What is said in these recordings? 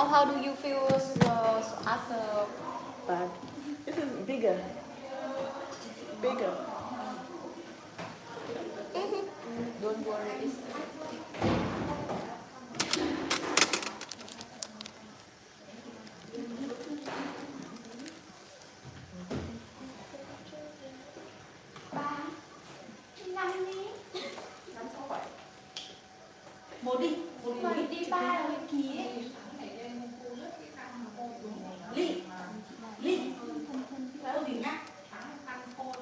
how do you feel as a But this is bigger. Bigger. don't worry it's Một đi ba rồi ký ấy. Ly phải bình nhá. Khổ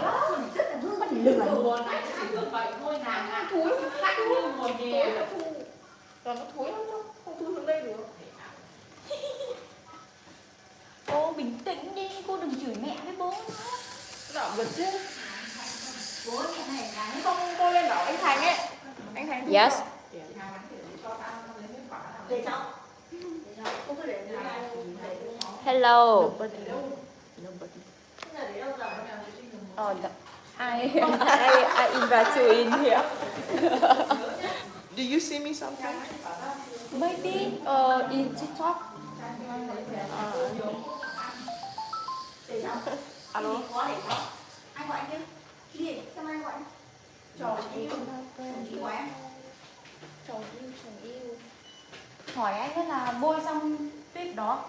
lắm, rất là thương bắt lửa. Đồ này chỉ được vậy thôi nàng thúi khác như mùa hè Còn nó thối lắm đâu, không thu xuống đây được. cô bình tĩnh đi, cô đừng chửi mẹ với bố nữa. Đỏ vật chứ. Bố cái này là Không, cô lên bảo anh Thành ấy. Anh Thành thu Yes. vào. để cháu. Không cứ để Hello. Nobody. để đâu rồi. Oh, I invite you in here. Do you see me sometimes? Maybe in TikTok. Để cháu. Alo. Có để cháu. Ai gọi anh chứ? Đi, sao ai gọi anh? Chồng yêu. Chị gọi em. Chồng yêu. Hỏi anh ấy là bôi xong tiếp đó.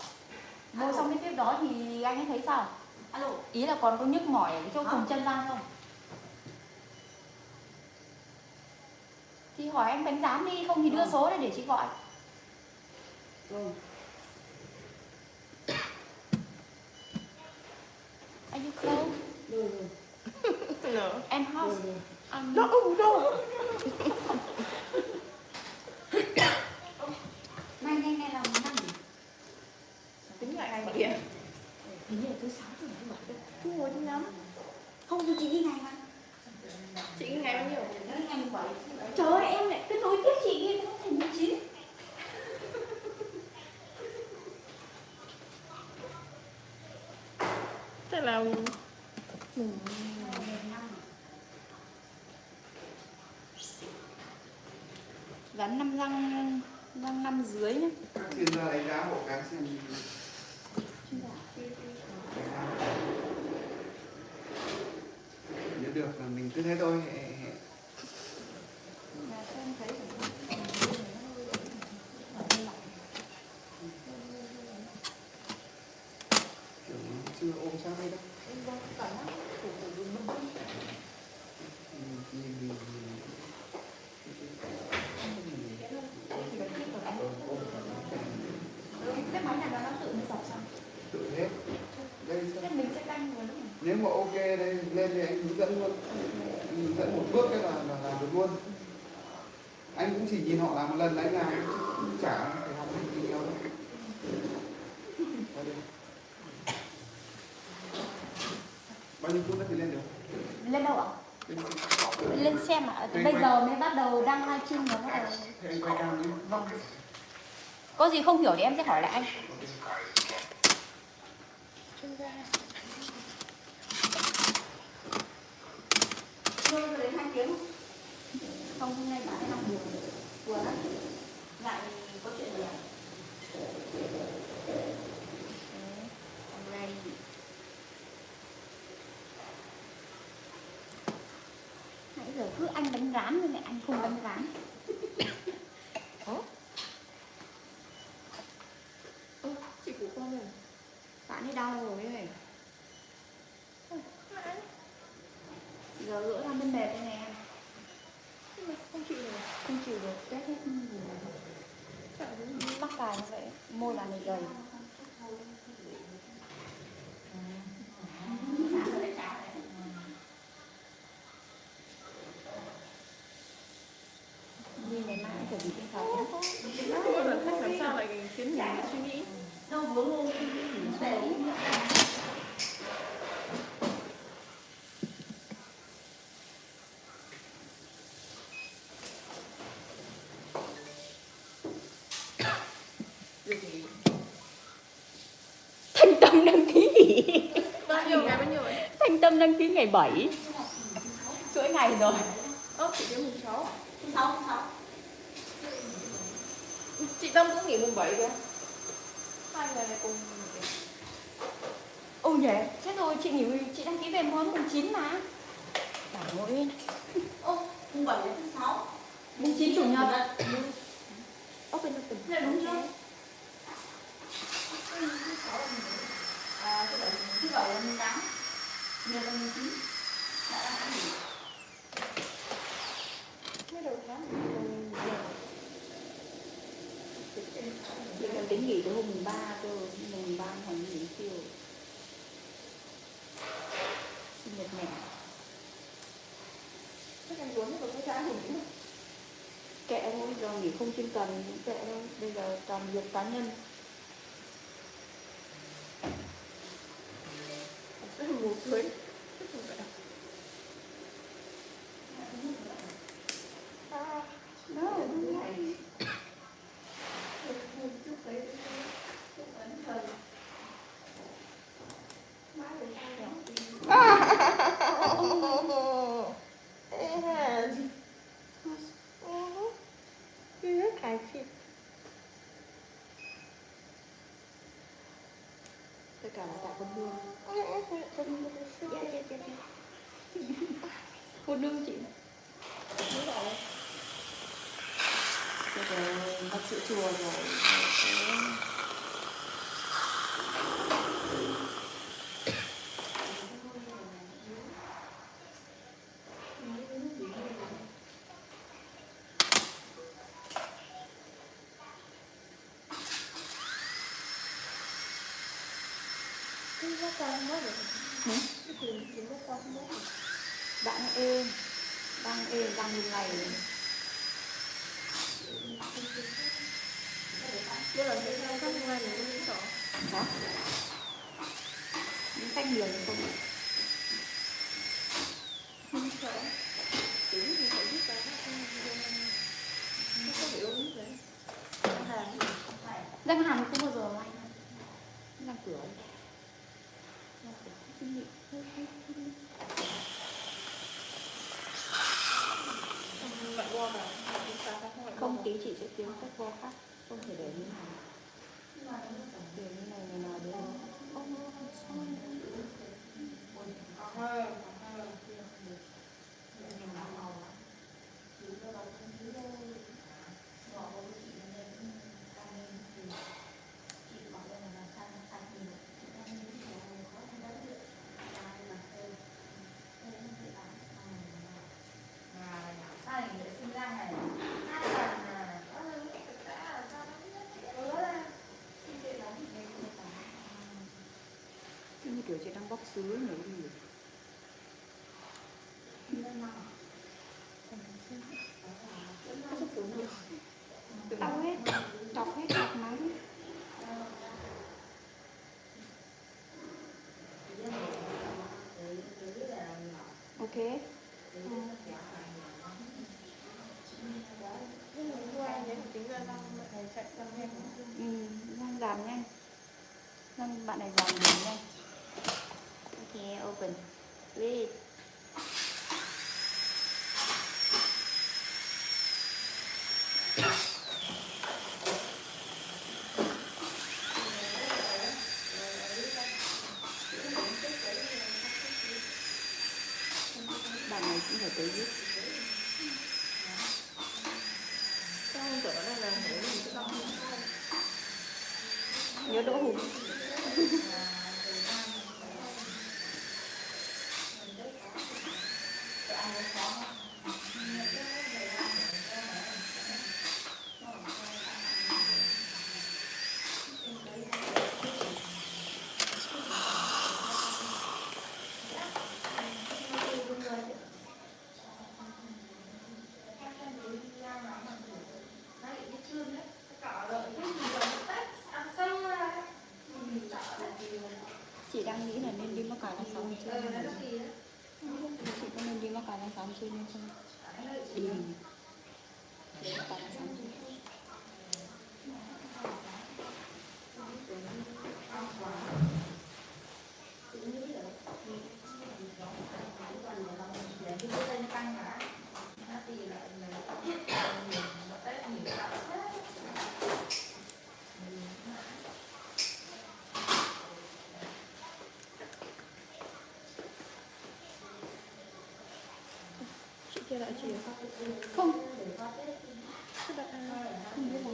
Bôi xong cái tiếp đó thì anh ấy thấy sao? Alo. Ý là còn có nhức mỏi ở cái chỗ vùng chân ra không? Thì hỏi anh bánh rán đi, không thì đưa số đây để chị gọi. Are you cold? No. And hot? No, no. Nay là năm gì? Tính lại ngày kia. Hình như là thứ 6 thứ 7. Thu hồi đi lắm. Không, thì chị đi ngày mà. Chị đi ngày bao nhiêu? Đi ngày 17. Trời ơi, em lại cứ nối tiếp chị đi, nó thành 19. Thế là Gắn 5 răng 5 dưới nhá. Chuyên gia đánh giá hộ cái xem. Nếu được là mình cứ thế thôi. Kiểu chưa ôm sát đây đâu. Cái máy này nó tự dọc xong. Tự hết. Đây xem. Thế mình sẽ canh vào lúc này. Nếu mà ok đây lên thì anh hướng dẫn luôn. Anh hướng dẫn một bước cái là làm được luôn. Anh cũng chỉ nhìn họ làm một lần là anh làm cũng chả phải học gì nhiều đâu. Bao nhiêu phút nữa thì lên được? Lên đâu ạ? Lên xem ạ. Bây giờ mới bắt đầu đăng livestream rồi bắt đầu. Thế anh quay cam nhé. Vâng. Có gì không hiểu thì em sẽ hỏi lại anh. Thôi rồi đến 2 tiếng. Không, hôm nay bạn ấy học buồn. Buồn lắm. Lại có chuyện gì à? Hôm nay nãy giờ cứ anh đánh rán nhưng lại anh không đánh rán. chị phụ con rồi. Bạn ấy đau rồi ấy. Giờ gỡ ra bên mệt đây nè. Không chịu được. Không chịu được, tét hết mắc cài như vậy. Môi là này gầy. Đi ngày mai phải đi trên phòng. Mỗi lần khách làm sao lại khiến mình suy nghĩ. Đâu vướng luôn. Để ý. Thanh Tâm đăng ký nghỉ. Bao nhiêu ngày bao nhiêu vậy? Thanh Tâm đăng ký ngày 7. Chuỗi ngày rồi. Chị thiếu mùng 6. Thứ 6. Chị Tâm cũng nghỉ mùng 7 kìa. Hai người này cùng nghỉ. Ồ nhỉ, chết rồi, chị đăng ký về mùng 9 mà. Bảo ơi. Ô, mùng 7 đến thứ 6. Mùng 9 chủ nhật. Open. Là đúng chưa? Thứ 7 là mùng 8. Nhật là mùng 9. Đã đăng ký. Mới đầu tháng. Chị còn tính nghỉ từ hôm mùng 3 cơ, mùng 3 còn nghỉ chiều. Sinh nhật mẹ. Chắc anh Tuấn có cái tháng nghỉ nữa. Kệ thôi, giờ nghỉ không chuyên cần, kệ thôi. Bây giờ toàn việc cá nhân. Rất là mùa cưới. No. Tất cả là tại con Hương. Con Hương chị. Đúng rồi. Bây giờ bác sữa chùa rồi. Cái bác con không mất rồi. Hả? Cái bác con không mất rồi. Đang êm, đang như này. Bữa lần thấy sao các ngoài này cũng sợ. Hả? Những khách nhiều không? Không sợ. Chỉ biết mình phải biết ra nó có hiểu đúng vậy. Răng hàm không bao giờ lạnh. Răng cửa. Răng cửa không suy nghĩ. Bạn qua vào. Không, tí chị sẽ kiếm các vo khác. Không thể để như này. Để như này ngày nào đấy. Như kiểu chị đang bóc sứ nhỉ gì. Đau hết, đọc máy. Ok. Răng giảm nhanh. Răng bạn này giảm điểm nhanh. Ok, open. Read. Bạn này cũng phải tới viết. Sao không tưởng đây là hiểu mình cái đó. Nhớ Đỗ Hùng. Chị đang nghĩ là nên đi mắc cà tháng 6 hôm chơi. Chị có nên đi mắc cà tháng 6 hôm chơi nên không? Đi mắc cà tháng 6 hôm chơi. kia lại chị Không, Thế đợi không biết là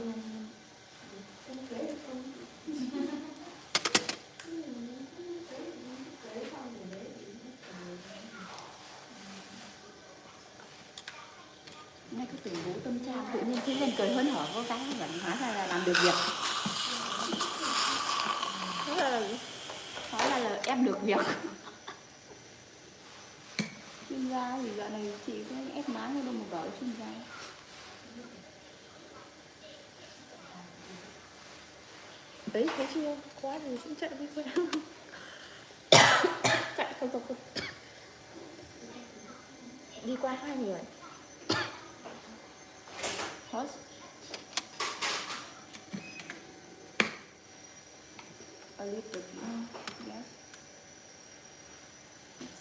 nay cứ tưởng bố tâm trang tự nhiên thấy lên cười hớn hở vô cái vẫn hóa ra là làm được việc. Thế là Hóa ra là em được việc. Chuyên gia thì dạo này chị có ép má đâu mà gọi chuyên gia. đấy thấy chưa, quá thì cũng chạy đi quen. Chạy không không không đi qua 2 người. Hết. A little bit. Yes.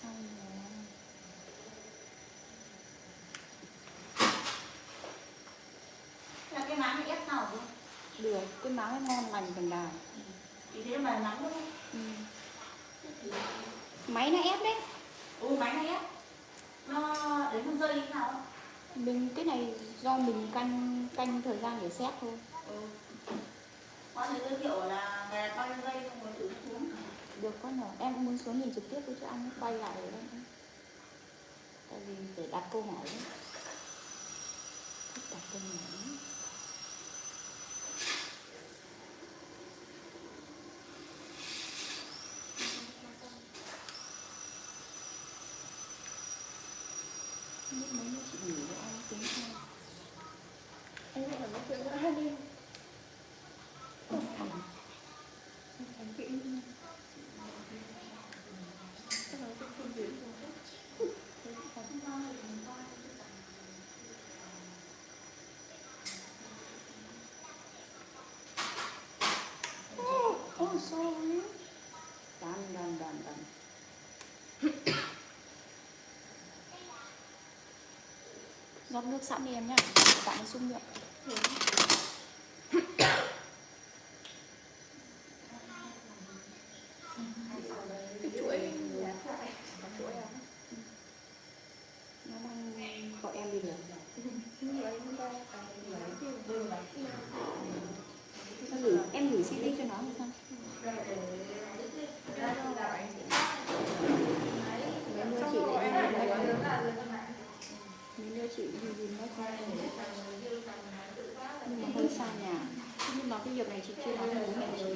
Xong rồi. Là cái má này ép nào rồi? Được, cái má nó ngon lành cần đào. Thì thế mà nắng đúng không? Ừ. Máy nó ép đấy. Máy này ép. Nó đến một giây như nào? Mình cái này do mình canh thời gian để xét thôi. Có thể giới thiệu là ngày bao nhiêu giây không muốn thử xuống. Được có nhỏ, em cũng muốn xuống nhìn trực tiếp với cho anh quay lại ở đây. Tại vì phải đặt câu hỏi đấy. Thích đặt câu hỏi. Không biết mấy chị nghỉ để anh tính xem. Anh lại nói chuyện với ai đi Không. thành kỹ cái nói chuyện không gì Oh, sorry. Done. Rót nước sẵn đi em nhá. Tại nó sung miệng. cái chuỗi nhát lại có chuỗi à? Nó đang gọi em đi được. Em gửi CD cho nó hay sao? Mấy đứa chị đi nhìn nó coi. Nhưng mà hơi xa nhà. Nhưng mà cái việc này chị chưa nói với bố mẹ chị.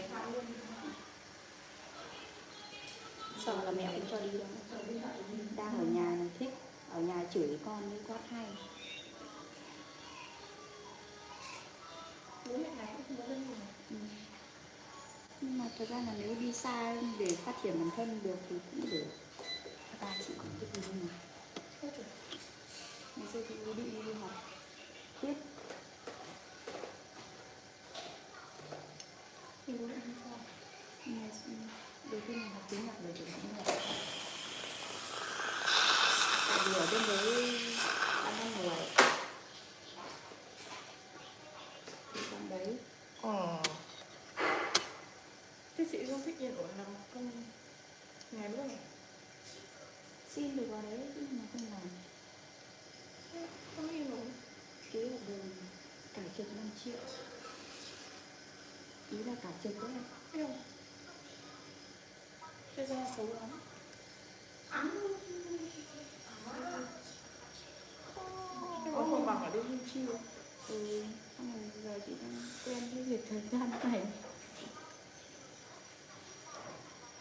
Sợ là mẹ cũng cho đi đâu. Đang ở nhà này thích. Ở nhà chửi con với quát hay. bố mẹ này cũng không có đơn gì. Nhưng mà thật ra là nếu đi xa để phát triển bản thân được thì cũng được. Ba chị cũng thích đi nhưng mà ngày xưa chị cũng định đi học tiếp. Thì bố mẹ không cho. Đầu tiên là học tiếng Nhật rồi thì cũng được. Tại vì ở bên đấy ăn ăn người thì trong đấy Thế chị không thích yên ổn làm công ngày bữa này xin được vào đấy nhưng mà không làm. không yên ổn. Ký hợp đồng cả chục 5 triệu. Ý là cả chục đấy. Thấy không? Cái da xấu lắm. Cái bố không bằng ở đây hin chiêu. Xong rồi giờ chị đang quen với việc thời gian này.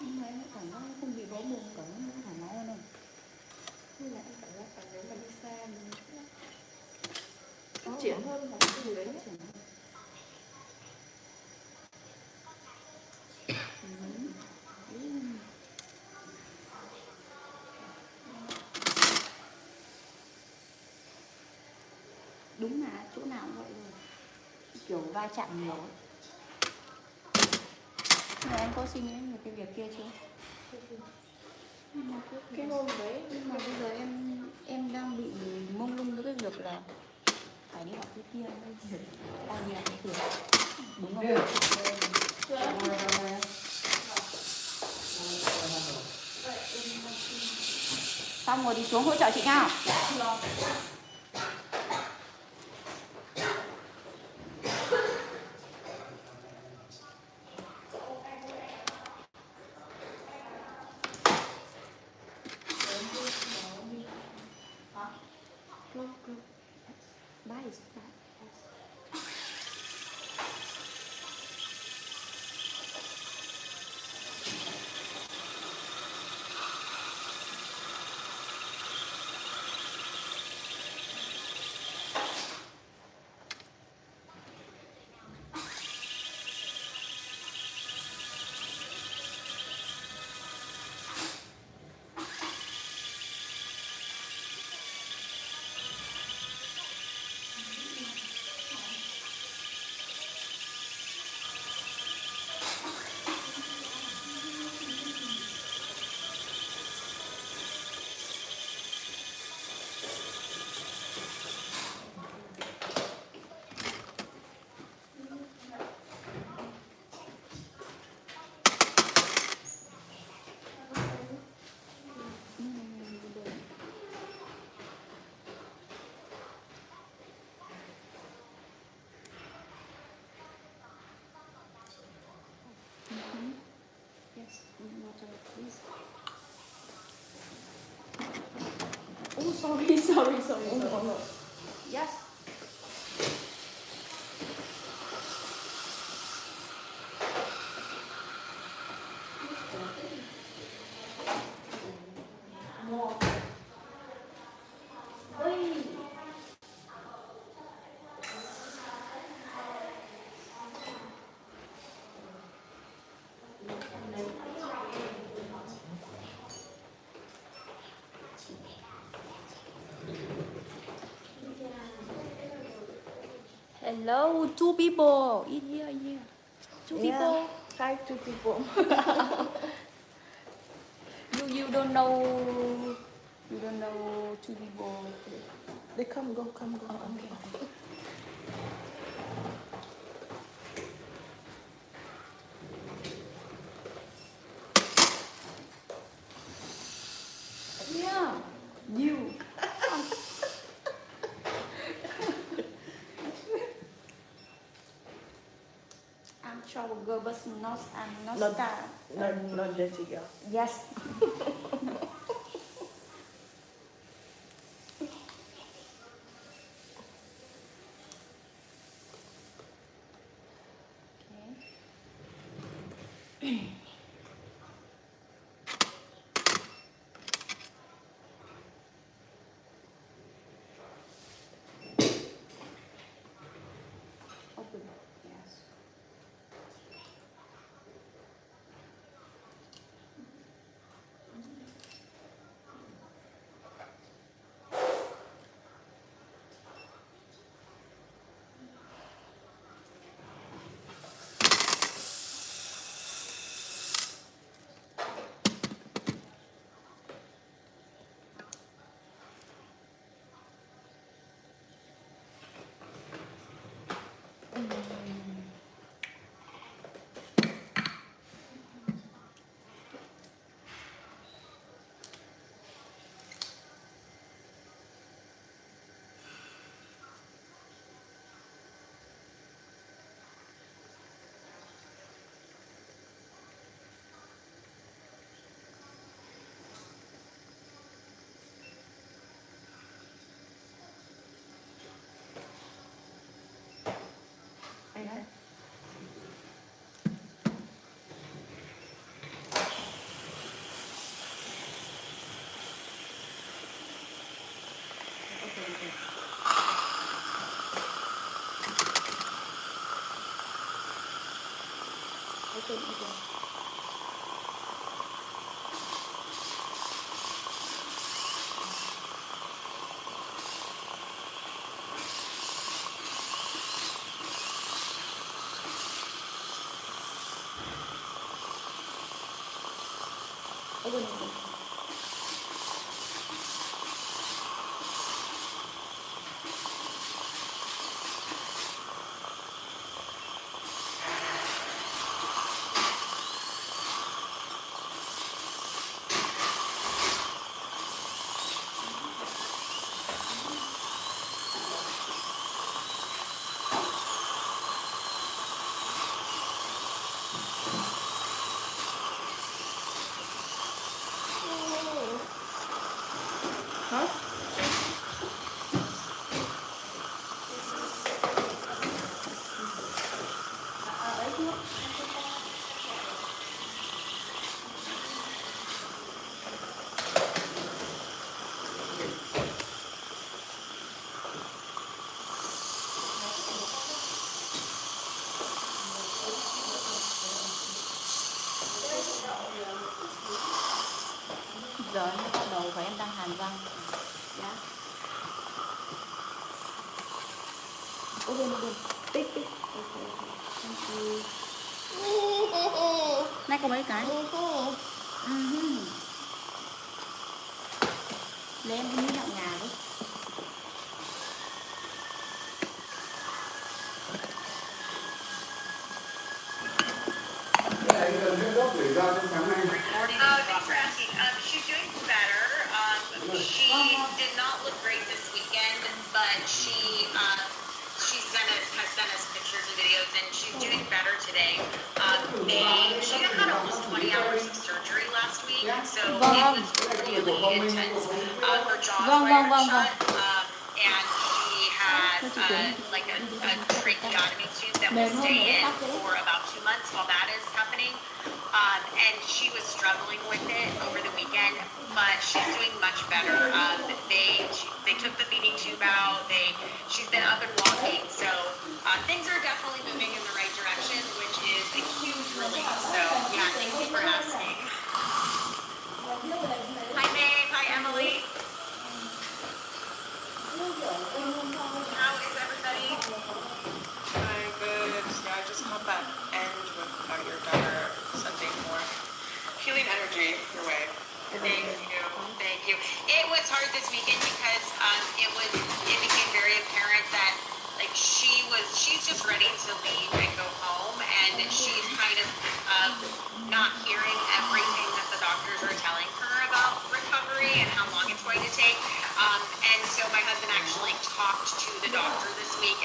Nhưng mà em cảm giác không bị bó buồn, cảm giác nó thoải mái hơn không? Như là em cảm giác là nếu mà đi xa mình phát triển hơn hoặc cái gì đấy. Đúng mà, chỗ nào cũng vậy rồi. Kiểu va chạm nhiều ấy. Nhưng mà em có suy nghĩ về cái việc kia chưa? Cái hôm đấy Nhưng mà bây giờ em đang bị mông lung với cái việc là phải đi học cái kia thôi. Bao nhiêu cái việc. Đúng không? Xong rồi thì xuống hỗ trợ chị nhau. Bye. Yes, please. Oh, sorry. No. Yes. Hello, 2 people. In here. 2 people. Hi, 2 people. You don't know. You don't know 2 people. They come, go. Okay. Yeah. You. I'm trouble girl, but I'm not star. Not dirty girl. Yes. Open. Yes. Hả? Giờ em bắt đầu và em đang hàn răng. Dạ. Bên tích tích. Thank you. Nay có mấy cái? Lấy em cái miếng dạo nhà đấy. Thanks for asking. She's doing better. She did not look great this weekend, but she has sent us pictures and videos, and she's doing better today. She had almost 20 hours of surgery last week, so it was really intense. Her jaw's wired shut, and she has like a tracheotomy tube that will stay in for about 2 months while that is happening. And she was struggling with it over the weekend, but she's doing much better. They took the feeding tube out. She's been up and walking, so things are definitely moving in the right direction, which is a huge relief. So yeah, thank you for asking. Hi Maeve, hi Emily. How is everybody? Hi, good. Yeah, I just caught that end with how your daughter sending more healing energy your way. Thank you. It was hard this weekend because it became very apparent that like she's just ready to leave and go home, and she's kind of not hearing everything that the doctors are telling her about recovery and how long it's going to take. And so my husband actually talked to the doctor this week,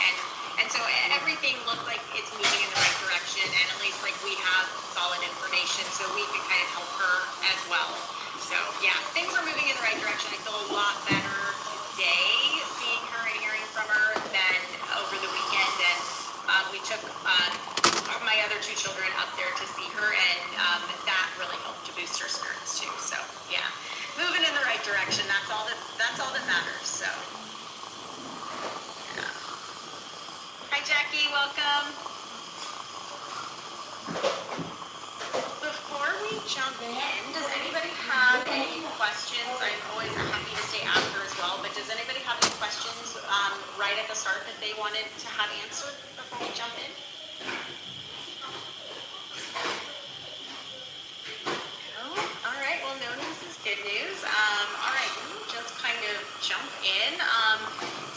and so everything looked like it's moving in the right direction, and at least like we have solid information so we can kind of help her as well. So yeah, things are moving in the right direction. I feel a lot better today seeing her and hearing from her than over the weekend, and we took my other two children up there to see her, and that really helped to boost her spirits too. So yeah, moving in the right direction. That's all that matters. So yeah. Hi Jackie, welcome. Before we jump in, does anybody have any questions? I'm always happy to stay after as well, but does anybody have any questions right at the start that they wanted to have answered before we jump in? No? All right, well, no news is good news. All right, let me just kind of jump in.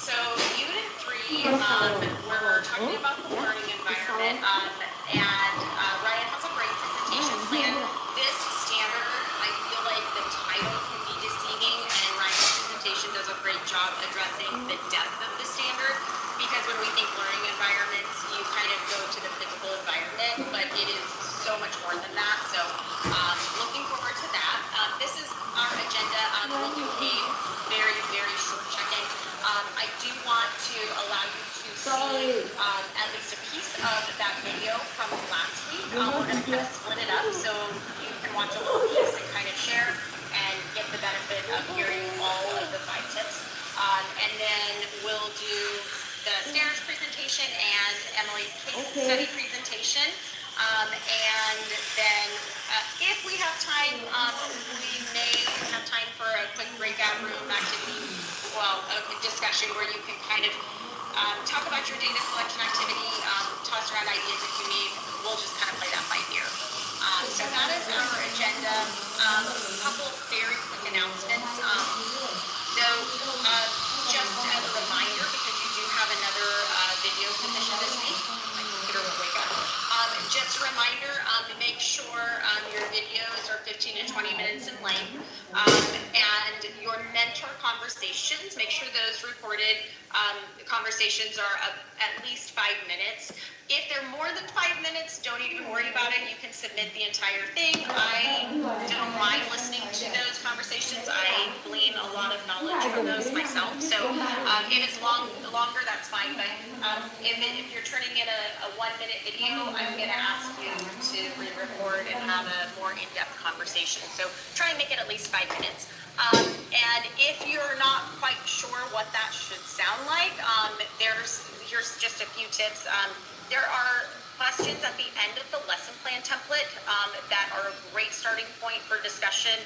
So Unit 3, we're talking about the learning environment, and Ryan has a great presentation plan. This standard, I feel like the title can be deceiving, and Ryan's presentation does a great job addressing the depth of the standard, because when we think learning environments, you kind of go to the physical environment, but it is so much more than that. So looking forward to that. This is our agenda. We'll do a very, very short check-in. I do want to allow you to see at least a piece of that video from last week. We're going to kind of split it up so you can watch a little piece and kind of share and get the benefit of hearing all of the 5 tips. And then we'll do the standards presentation and Emily's case study presentation. And then if we have time, we may have time for a quick breakout room activity, a discussion where you can kind of talk about your data collection activity, toss around ideas if you need. We'll just kind of play that by ear. So that is our agenda. A couple very quick announcements. Just as a reminder, because you do have another video submission this week, my computer will wake up. Just a reminder, make sure your videos are 15 to 20 minutes in length, and your mentor conversations, make sure those recorded conversations are at least 5 minutes. If they're more than 5 minutes, don't even worry about it. You can submit the entire thing. I don't mind listening to those conversations. I glean a lot of knowledge from those myself. So if it's longer, that's fine. But if you're turning in a 1-minute video, I'm going to ask you to re-record and have a more in-depth conversation. So try and make it at least 5 minutes. And if you're not quite sure what that should sound like, here's just a few tips. There are questions at the end of the lesson plan template that are a great starting point for discussion.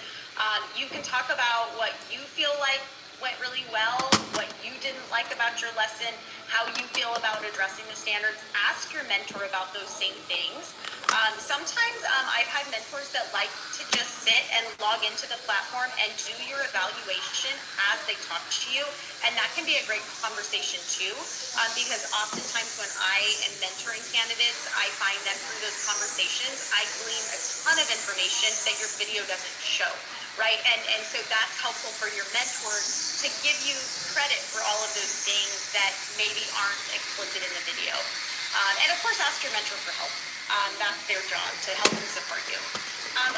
You can talk about what you feel like went really well, what you didn't like about your lesson, how you feel about addressing the standards. Ask your mentor about those same things. Sometimes I've had mentors that like to just sit and log into the platform and do your evaluation as they talk to you, and that can be a great conversation too, because oftentimes when I am mentoring candidates, I find that through those conversations, I glean a ton of information that your video doesn't show, right? And so that's helpful for your mentors to give you credit for all of those things that maybe aren't explicit in the video. And of course, ask your mentor for help. That's their job, to help and support you.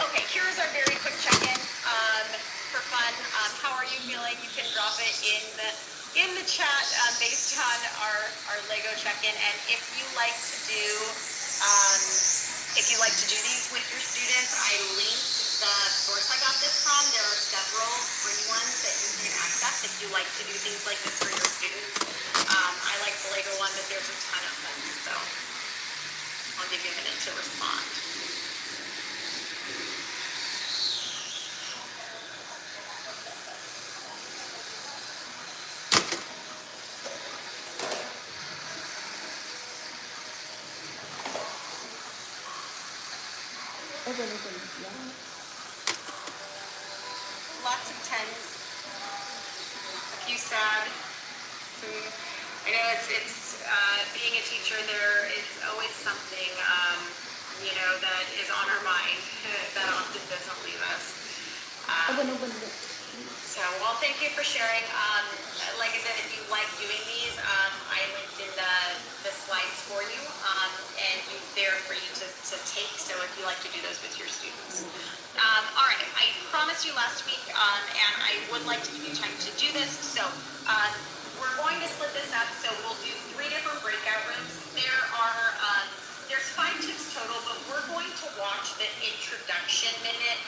Okay, here's our very quick check-in for fun. How are you feeling? You can drop it in the chat based on our Lego check-in. And if you like to do these with your students, I linked the source I got this from. There are several free ones that you can access if you like to do things like this for your students. I like the Lego one, but there's a ton of them, so I'll give you a minute to respond. Lots of 10s, a few sad. I know it's being a teacher, there is always something, that is on our mind that often doesn't leave us. So, well, thank you for sharing. Like I said, if you like doing these, I linked in the slides for you, and they're for you to take, so if you like to do those with your students. All right, I promised you last week, and I would like to give you time to do this, so we're going to split this up, so we'll do 3 different breakout rooms. There's 5 tips total, but we're going to watch the introduction minute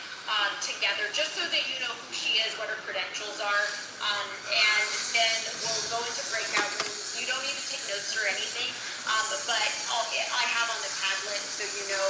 together, just so that you know who she is, what her credentials are, and then we'll go into breakout rooms. You don't need to take notes or anything, but I have on the Padlet so you know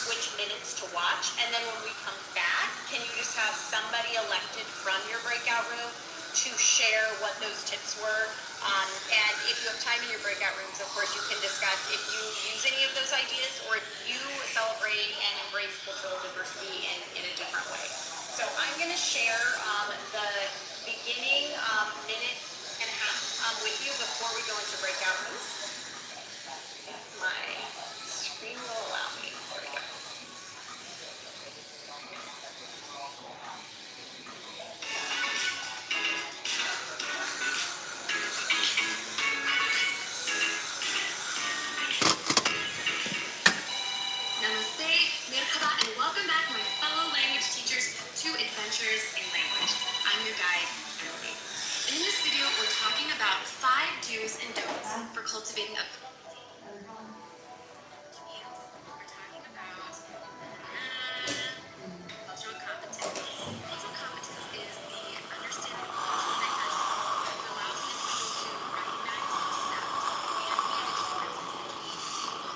which minutes to watch, and then when we come back, can you just have somebody elected from your breakout room to share what those tips were, and if you have time in your breakout rooms, of course, you can discuss if you use any of those ideas or if you celebrate and embrace cultural diversity in a different way. So I'm going to share the beginning minute and a half with you before we go into breakout rooms. My screen will allow me. There we go. And welcome back, my fellow language teachers, to Adventures in Language. I'm your guide, Emily. And in this video, we're talking about 5 do's and don'ts for cultivating a we're talking about cultural competence. Cultural competence is the understanding of cultural diversity that allows an individual to recognize, accept, and manage differences between people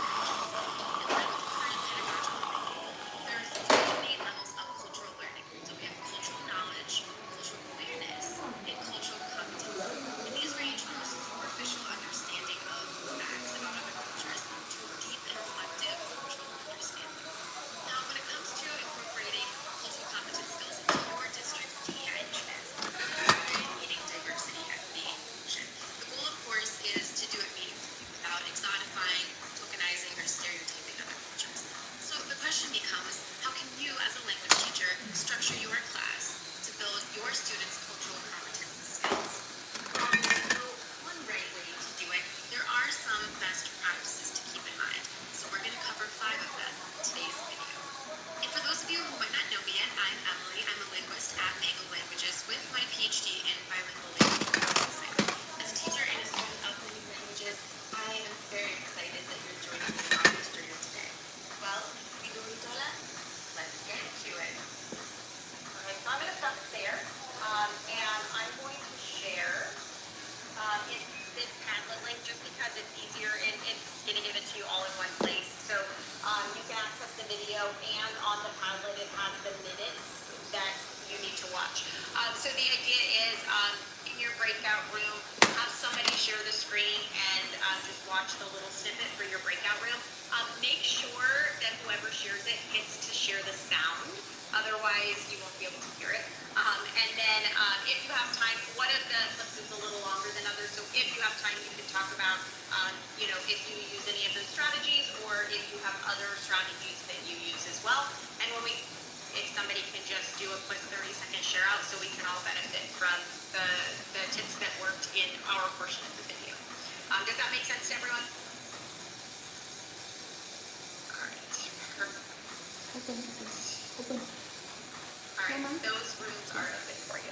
and different cultures. In language learning pedagogical thinking, there are 3 main levels of cultural learning. So we have cultural knowledge, cultural awareness, and cultural competence. And these range from a superficial understanding of facts about other cultures to deep and reflective cultural understanding. Now, when it comes to incorporating cultural competence skills into your district's DEI initiatives, meaning diversity, equity, and inclusion, the goal, of course, is to do it meaningfully without exotifying, tokenizing, or stereotyping other cultures. So the question becomes, how can you, as a language teacher, structure your class to build your students' cultural competence skills? So one right way to do it, there are some best practices to keep in mind. So we're going to cover 5 of them in today's video. And for those of you who might not know me yet, I'm Emily. I'm a linguist at Mango Languages with my PhD in this Padlet link just because it's easier and it's going to give it to you all in one place. So you can access the video, and on the Padlet it has the minutes that you need to watch. So the idea is in your breakout room, have somebody share the screen and just watch the little snippet for your breakout room. Make sure that whoever shares it gets to share the sound. Otherwise, you won't be able to hear it. And then if you have time, one of the clips is a little longer than others. So if you have time, you can talk about, if you use any of those strategies or if you have other strategies that you use as well. And if somebody can just do a quick 30-second share out so we can all benefit from the tips that worked in our portion of the video. Does that make sense to everyone? All right. Open. All right, those rooms are open for you.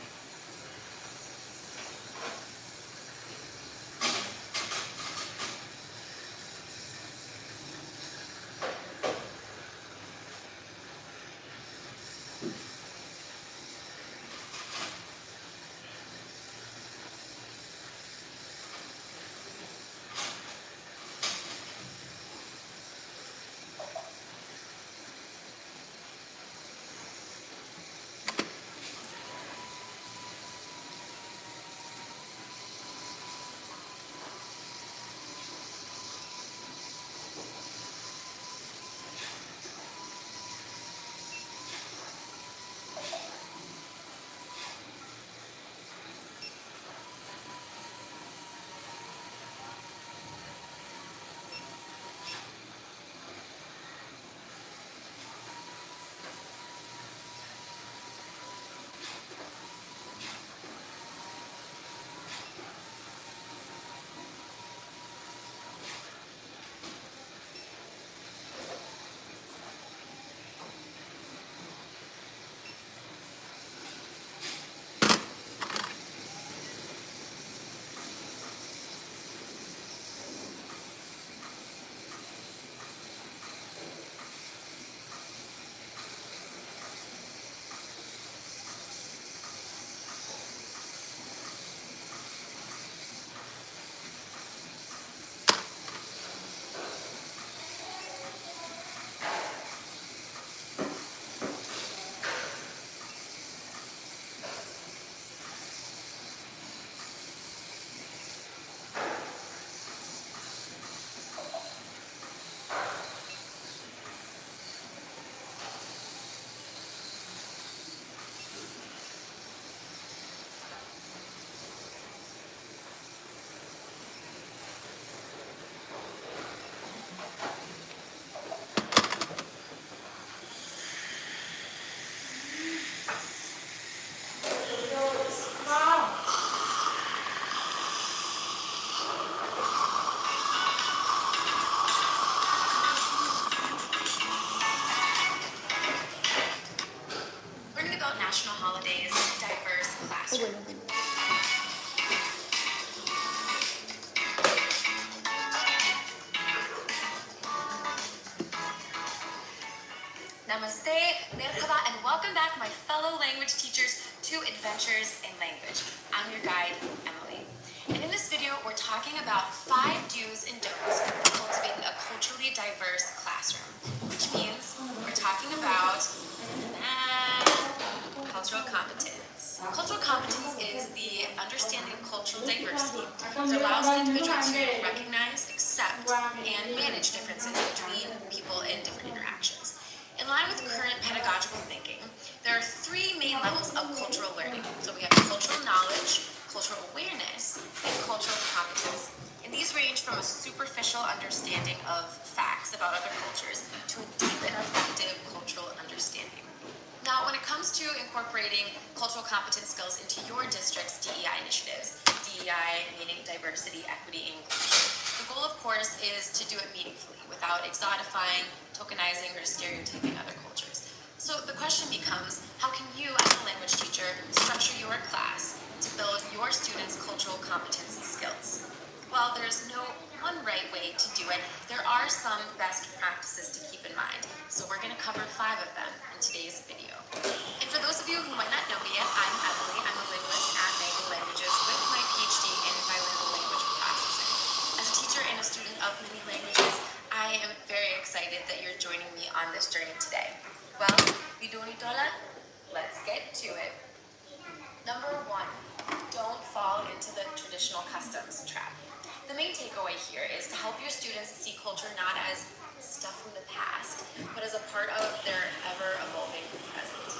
Namaste, merhaba, and welcome back, my fellow language teachers, to Adventures in Language. I'm your guide, Emily. And in this video, we're talking about 5 do's and don'ts for cultivating a culturally diverse classroom, which means we're talking about cultural competence. Cultural competence is the understanding of cultural diversity that allows an individual to recognize, accept, and manage differences between people in different interactions. In line with current pedagogical thinking, there are 3 main levels of cultural learning. So we have cultural knowledge, cultural awareness, and cultural competence. And these range from a superficial understanding of facts about other cultures to a deep and effective cultural understanding. Now, when it comes to incorporating cultural competence skills into your district's DEI initiatives, DEI meaning diversity, equity, and inclusion, the goal, of course, is to do it meaningfully without exotifying, tokenizing, or stereotyping other cultures. So the question becomes, how can you, as a language teacher, structure your class to build your students' cultural competency skills? Well, there's no one right way to do it. There are some best practices to keep in mind. So we're going to cover 5 of them in today's video. And for those of you who might not know me yet, I'm Emily. I'm a linguist at Mango Languages with my PhD in bilingual language processing. this journey today. Well, Vidunitola, let's get to it. Number 1, don't fall into the traditional customs trap. The main takeaway here is to help your students see culture not as stuff from the past, but as a part of their ever-evolving present.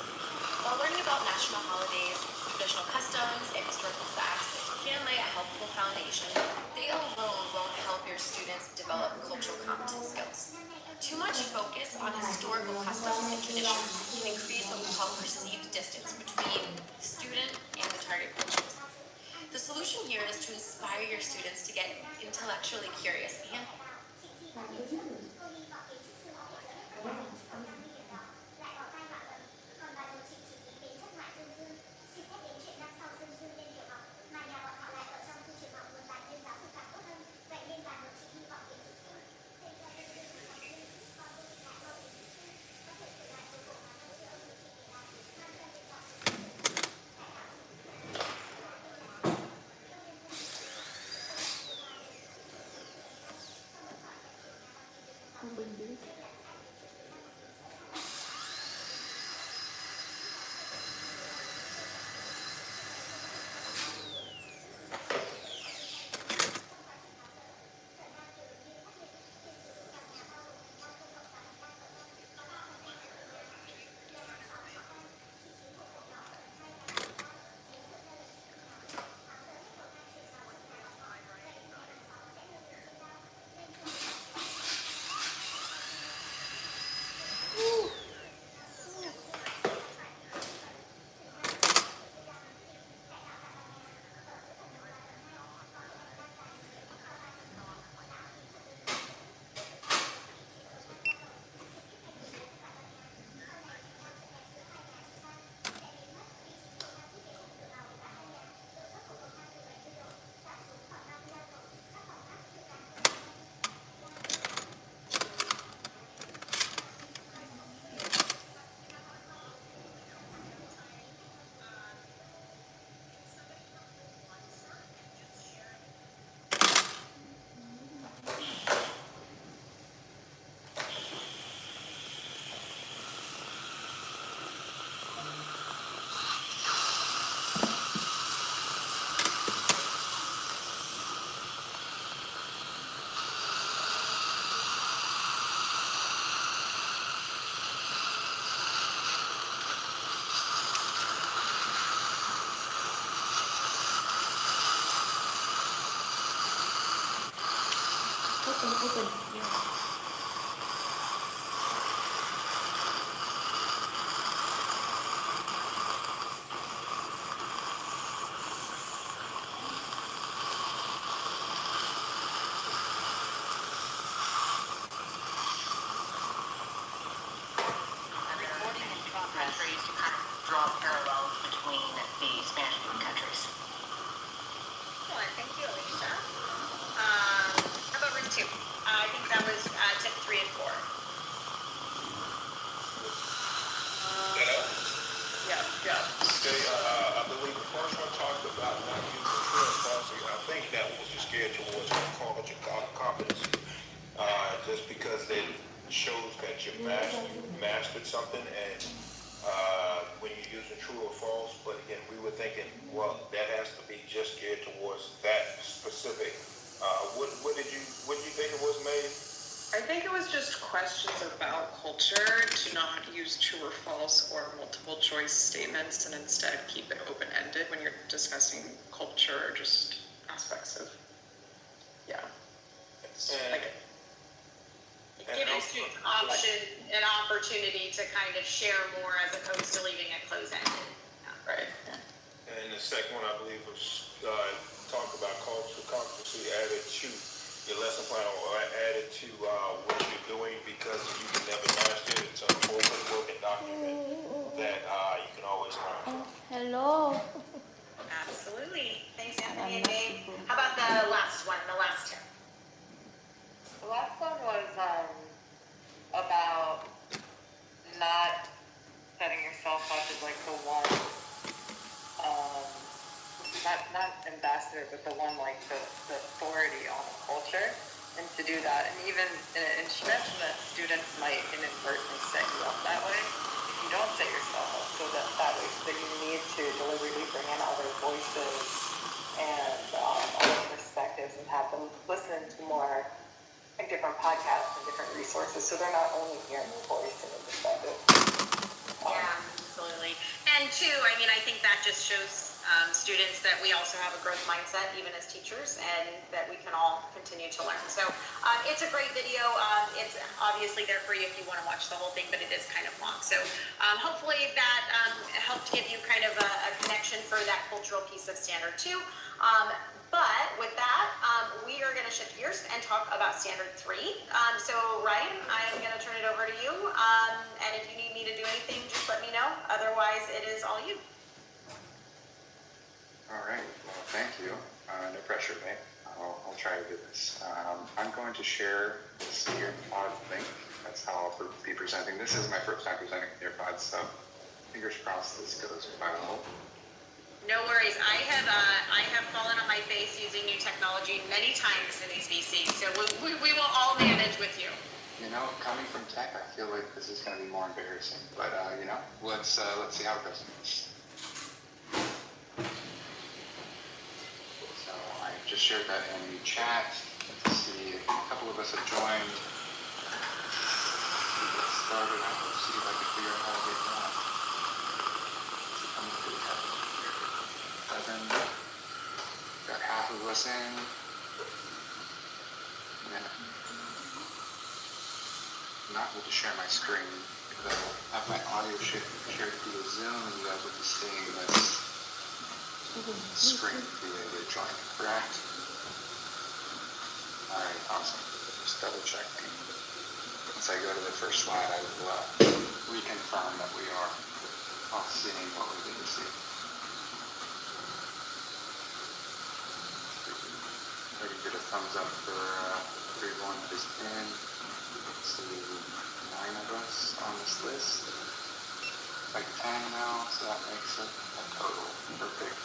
While learning about national holidays, traditional customs, and historical facts can lay a helpful foundation, they alone won't help your students develop cultural competence skills. Too much focus on historical customs and traditions can increase what we call perceived distance between the student and the target cultures. The solution here is to inspire your students to get intellectually curious and Không bình đi. Open. Recording in progress to kind of draw parallels between the Spanish-speaking countries. Excellent, thank you, Alicia. How about room 2? I think that was tip 3 and 4. Yeah. Okay, I believe the first one talked about not using true and false. I think that was just geared towards culture competency. Just because it shows that you mastered something, and when you're using true or false, but again, we were thinking, well, that has to be just geared towards that specific. What did you think it was, May? I think it was just questions about culture, to not use true or false or multiple choice statements, and instead keep it open-ended when you're discussing culture or just aspects of, Giving students an opportunity to kind of share more as opposed to leaving it closed-ended. right. And the second one, I believe, was talk about cultural competency added to your lesson plan, or added to what you're doing, because you can never master it. It's an open working document that you can always learn from. Hello. Absolutely. Thanks, Anthony and Dave. How about the last one, the last tip? The last one was about not setting yourself up as like the one, not ambassador, but the one like the authority on the culture. and to do that. And even, and she mentioned that students might inadvertently set you up that way. If you don't set yourself up so that way, so that you need to deliberately bring in other voices and other perspectives and have them listen to more like different podcasts and different resources, so they're not only hearing your voice and your perspective. Yeah, absolutely. And two, I mean, I think that just shows students that we also have a growth mindset, even as teachers, and that we can all continue to learn. So it's a great video. It's obviously there for you if you want to watch the whole thing, but it is kind of long. So hopefully that helped give you kind of a connection for that cultural piece of Standard 2. But with that, we are going to shift gears and talk about Standard 3. So Ryan, I'm going to turn it over to you. And if you need me to do anything, just let me know. Otherwise, it is all you. All right. Well, thank you. No pressure, mate. I'll try to do this. I'm going to share this earpod link. That's how I'll be presenting. This is my first time presenting earpods, so fingers crossed this goes viral. No worries. I have fallen on my face using new technology many times in these VCs, so we will all manage with you. You know, coming from tech, I feel like this is going to be more embarrassing. But you know, let's see how it goes. So I just shared that in the chat. Let's see, a couple of us have joined. Get started. Let's see if I can figure out how to get that. Got half of us in. And then I'm not able to share my screen because I will have my audio shared via Zoom, and you guys will be seeing this screen via the join, correct? All right, awesome. Just double checking. Once I go to the first slide, I will reconfirm that we are all seeing what we need to see. Maybe get a thumbs up for everyone who's in. So 9 of us on this list. Like 10 now, so that makes it a total. Perfect.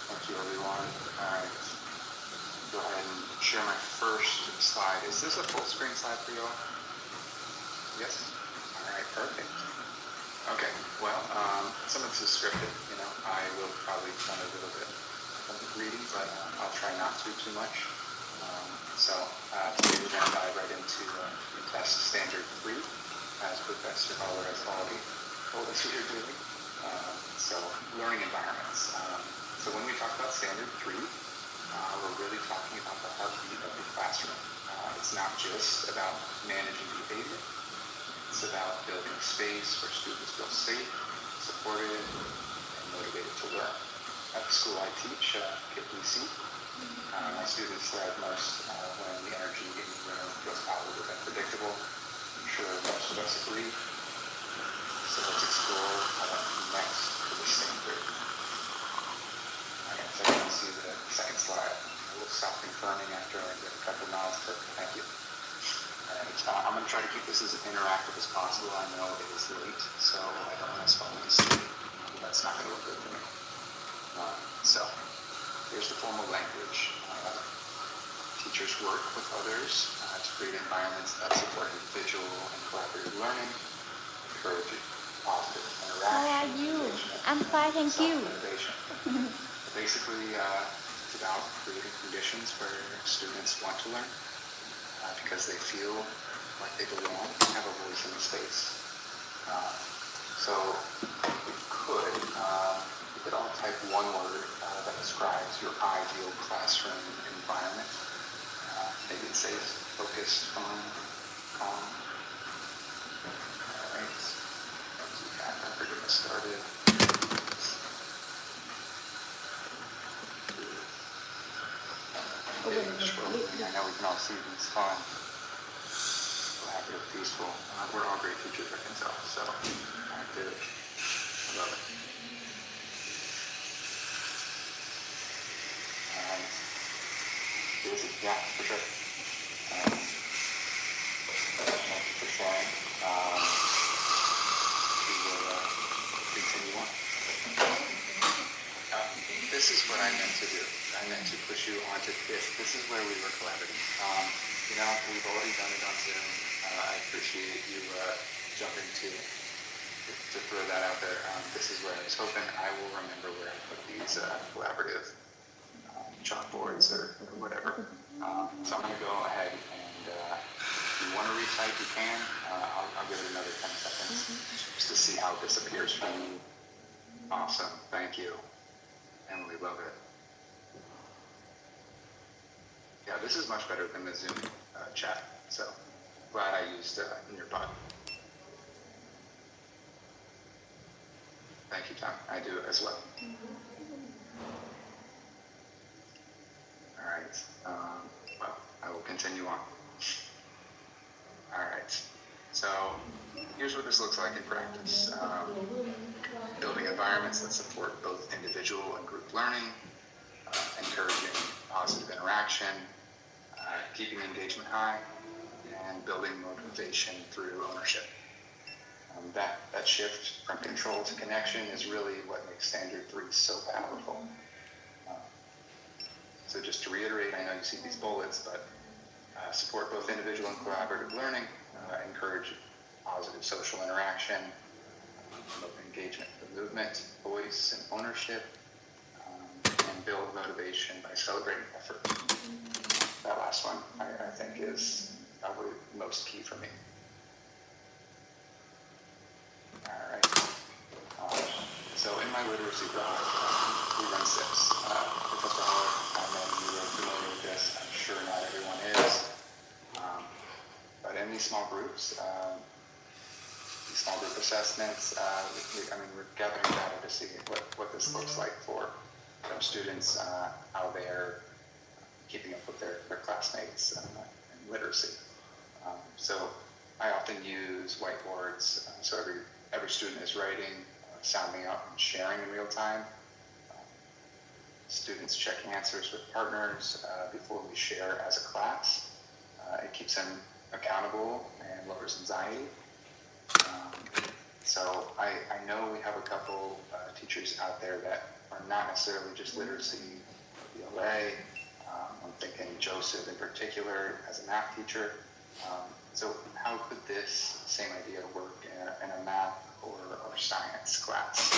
Thank you, everyone. All right. Go ahead and share my first slide. Is this a full screen slide for you all? Yes? All right, perfect. Okay, well, some of this is scripted, you know. I will probably done a little bit of reading, but I'll try not to too much. Today we're going to dive right into test Standard 3, as Professor Holler has already told us we are doing. Learning environments. So when we talk about Standard 3, we're really talking about the heartbeat of the classroom. It's not just about managing behavior. It's about building a space where students feel safe, supported, and motivated to learn. At the school I teach, KPC, my students thrive most when the energy in the room feels positive and predictable. I'm sure most of us agree. So let's explore next to the standard. Alright, so you can see the second slide. I will stop confirming after I get a couple nods. Perfect, thank you. Alright, I'm going to try to keep this as interactive as possible. I know it is late, so I don't want to fall asleep. That's not going to look good for me. So, here's the formal language. Teachers work with others to create environments that support individual and collaborative learning, encourage positive interaction. How are you? I'm fine, thank you. Basically, it's about creating conditions where students want to learn because they feel like they belong and have a voice in the space. So we could all type one word that describes your ideal classroom environment. Maybe it says focused, fun, calm. All right. Let's get back up. We're getting started. I know we can all see these fun. Collaborative, peaceful. We're all great teachers, I can tell. So active. I love it. Busy, yeah, for sure. Thank you for sharing. We will continue on. this is what I meant to do. I meant to push you onto this. This is where we were collaborating. You know, we've already done it on Zoom. I appreciate you jumping to throw that out there. This is where I was hoping I will remember where I put these collaborative chalkboards or whatever. So I'm going to go ahead and if you want to retype, you can. I'll give it another 10 seconds just to see how this appears for you. Awesome. Thank you. Emily, love it. Yeah, this is much better than the Zoom chat. So glad I used Nearpod. Thank you, Tom. I do as well. All right. Well, I will continue on. All right. So here's what this looks like in practice. Building environments that support both individual and group learning, encouraging positive interaction, keeping engagement high, and building motivation through ownership. That shift from control to connection is really what makes Standard 3 so powerful. So just to reiterate, I know you see these bullets, but support both individual and collaborative learning, encourage positive social interaction, promote engagement for movement, voice, and ownership, and build motivation by celebrating effort. That last one, I think, is probably most key for me. All right. So in my literacy blog, we run 6. Professor Holler, I know you are familiar with this. I'm sure not everyone is. But in these small groups, these small group assessments, we're gathering data to see what this looks like for students, how they're keeping up with their classmates in literacy. So I often use whiteboards, so every student is writing, sounding out, and sharing in real time. Students check answers with partners before we share as a class. It keeps them accountable and lowers anxiety. So I know we have a couple teachers out there that are not necessarily just literacy BLA. I'm thinking Joseph in particular as a math teacher. So how could this same idea work in a math or science class?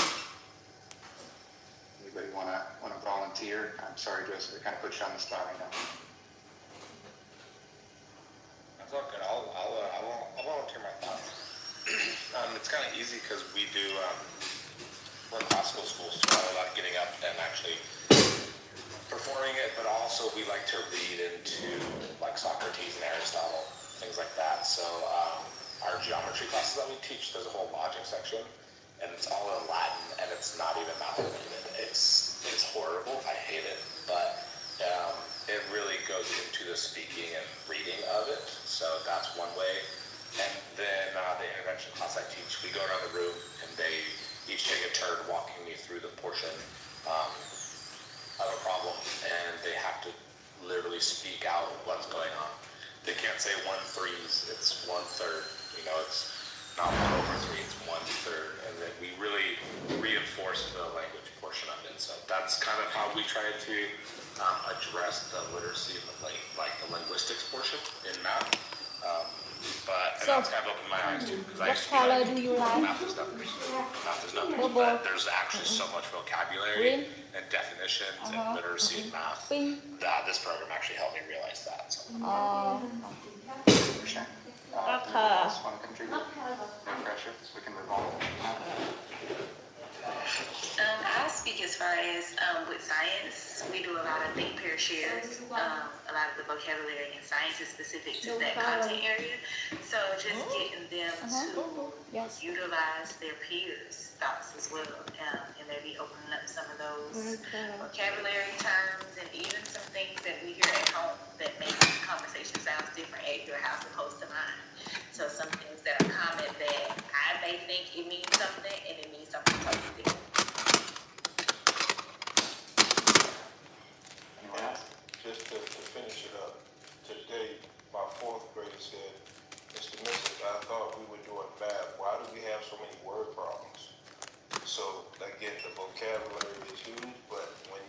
Anybody want to volunteer? I'm sorry, Joseph, I kind of put you on the spot, I know. That's all good. I'll volunteer my thoughts. It's kind of easy because we do, we're in classical schools, so we're not getting up and actually performing it, but also we like to read into like Socrates and Aristotle, things like that. So our geometry classes that we teach, there's a whole logic section, and it's all in Latin, and it's not even math related. It's horrible. I hate it, but it really goes into the speaking and reading of it. So that's one way. And then the intervention class I teach, we go around the room, and they each take a turn walking me through the portion of a problem, and they have to literally speak out what's going on. They can't say 1/3, it's 1/3. You know, it's not 1/3, it's 1/3. And then we really reinforce the language portion of it. So that's kind of how we try to address the literacy and the linguistics portion in math. And that's kind of opened my eyes too, because I used to be color like, do you like? math is numbers. But there's actually so much vocabulary and definitions and literacy in math that this program actually helped me realize that. So. Sure. Just want to contribute. No pressure, so we can move on. I'll speak as far as with science. We do a lot of think pair shares. A lot of the vocabulary in science is specific to that content area. So just getting them to utilize their peers' thoughts as well, and maybe opening up some of those vocabulary terms and even some things that we hear at home that make the conversation sound different at your house opposed to mine. So some things that are common that I may think it means something and it means something totally different. Just to finish it up, today my 4th grader said, Mr. Mrs., I thought we were doing math. Why do we have so many word problems? So again, the vocabulary is huge, but when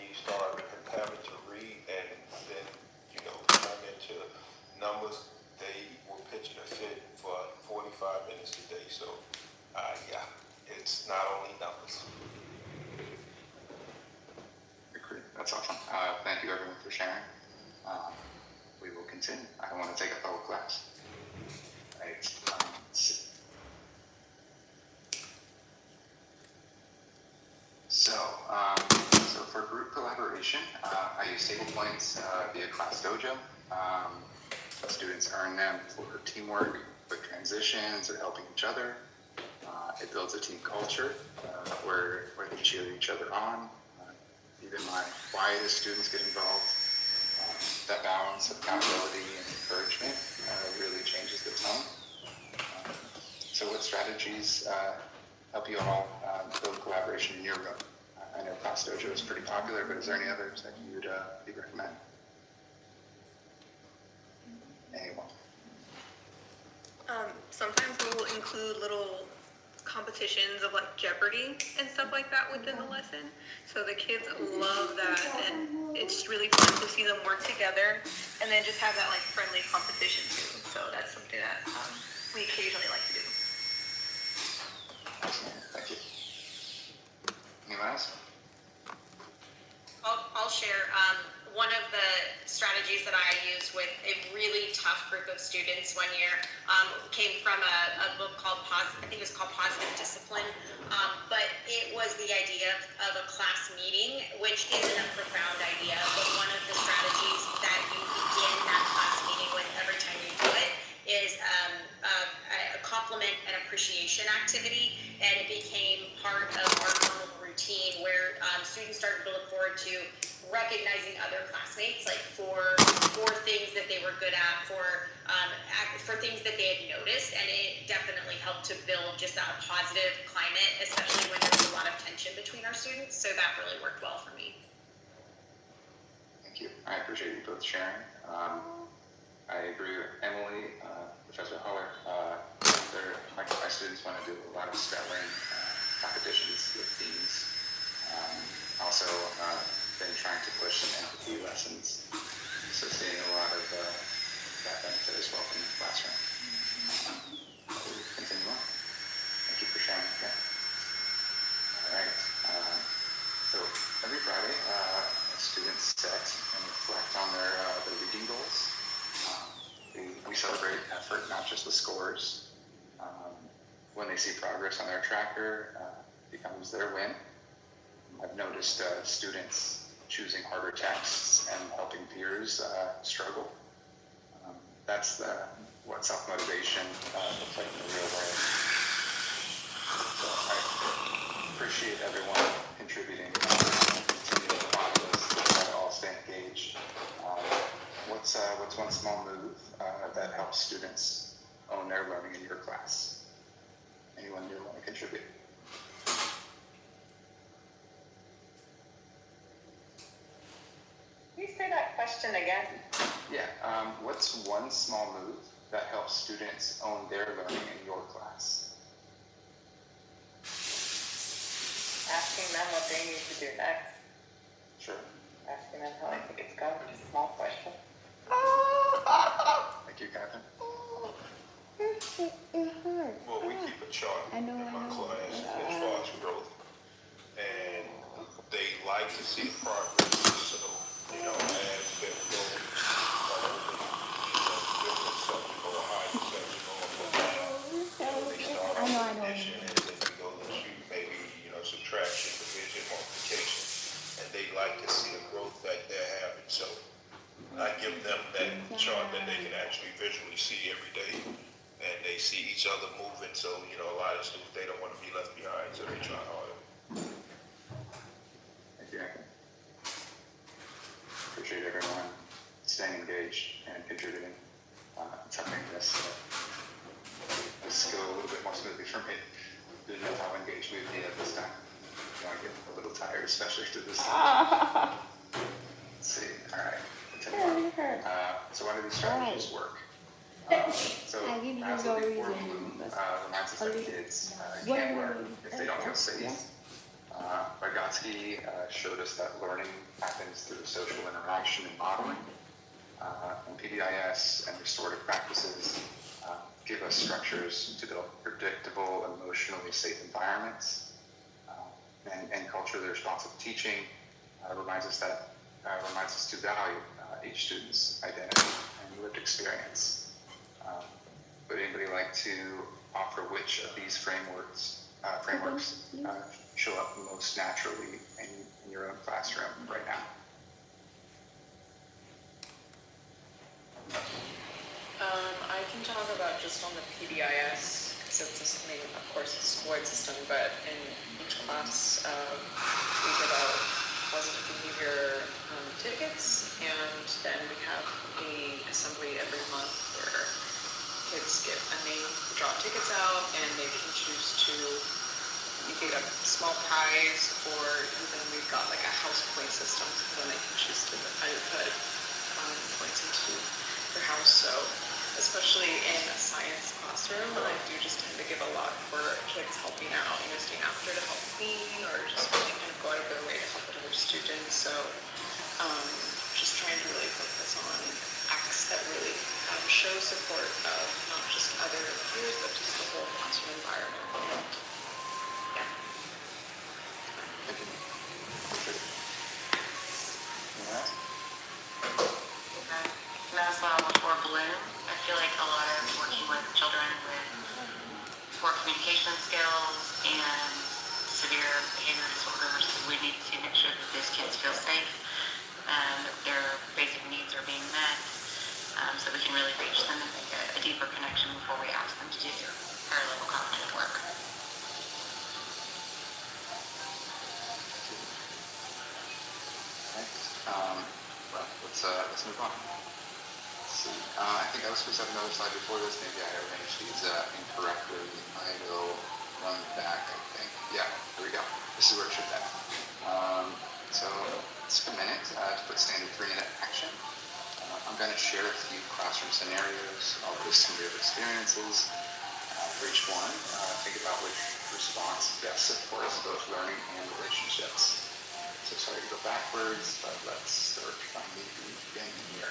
sharing. We will continue. I don't want to take up the whole class. Right. So for group collaboration, I use table points via Class Dojo. Students earn them for teamwork, quick transitions, or helping each other. It builds a team culture where they cheer each other on. Even my quietest students get involved. That balance of accountability and encouragement really changes the tone. So what strategies help you all build collaboration in your room? I know Class Dojo is pretty popular, but is there any others that you'd recommend? Anyone? Sometimes we'll include little competitions of like Jeopardy and stuff like that within the lesson. So the kids love that, and it's really fun to see them work together and then just have that like friendly competition too. So that's something that we occasionally like to do. Excellent. Thank you. Anyone else? I'll share. One of the strategies that I used with a really tough group of students one year came from a book called I think it was called Positive Discipline. But it was the idea of a class meeting, which isn't a profound idea, but one of the strategies that you begin that class meeting with every time you do it is a compliment and appreciation activity, and it became part of our normal routine where students started to look forward to recognizing other classmates, like for things that they were good at, for things that they had noticed, and it definitely helped to build just that positive climate, especially when there's a lot of tension between our students. So that really worked well for me. Thank you. I appreciate you both sharing. I agree with Emily, Professor Holler. My students want to do a lot of spelling competitions with themes. Also, been trying to push some empathy lessons, so seeing a lot of that benefit as well from the classroom. We'll continue on. Thank you for sharing again. All right. So every Friday, students set and reflect on their reading goals. We celebrate effort, not just the scores. When they see progress on their tracker, becomes their win. I've noticed students choosing harder texts and helping peers struggle. That's what self-motivation looks like in the real world. So I appreciate everyone contributing, continuing to follow us, to all stay engaged. What's one small move that helps students own their learning in your class? Anyone new want to contribute? Can you say that question again? Yeah, what's one small move that helps students own their learning in your class? Asking them what they need to do next. Sure. Asking them how they think it's going. Just a small question. Thank you, Catherine. Well, we keep a chart in my class as far as growth, and they like to see the progress. So, as they go different subject or high subject or down, they start off with addition, and then we go to maybe, subtraction, division, multiplication, and they like to see the growth that they're having. So I give them that chart that they can actually visually see every day, and they see each other moving. So, a lot of students, they don't want to be left behind, so they try harder. Thank you. Appreciate everyone staying engaged and contributing. It's helping this go a little bit more smoothly for me. Didn't know how engaged we'd be at this time. I get a little tired, especially through this time. Let's see. All right. Continue on. So why do these strategies work? So perhaps a big word reminds us that kids can't learn if they don't feel safe. Vygotsky showed us that learning happens through social interaction and modeling. And PBIS and restorative practices give us structures to build predictable, emotionally safe environments. And culturally responsive teaching reminds us that reminds us to value each student's identity and lived experience. Would anybody like to offer which of these frameworks show up most naturally in your own classroom right now? I can talk about just on the PBIS, because it's, I mean, of course, it's a school-wide system, but in each class, we give out positive behavior tickets, and then we have a assembly every month where kids get a name, draw tickets out, and they can choose to, you get a small prize, or even we've got like a house point system, so then they can choose to either put points into their house. So especially in a science classroom, I do just tend to give a lot for kids helping out, staying after to help clean, or just really kind of go out of their way to help other students. So just trying to really focus on acts that really show support of not just other peers, but just the whole classroom environment. Yeah. Thank you. That's before Bloom. I feel like a lot of working with children with poor communication skills and severe behavior disorders, we need to make sure that these kids feel safe and that their basic needs are being met, so we can really reach them and make a deeper connection before we ask them to do higher level cognitive work. Well, let's move on. I think I was supposed to have another slide before this. Maybe I arranged these incorrectly. I will run back, I think. Yeah, here we go. This is where it should be. So let's take a minute to put standard 3 into action. I'm going to share a few classroom scenarios. I'll list some real experiences for each one. Think about which response best supports both learning and relationships. So sorry to go backwards, but let's start from the beginning here.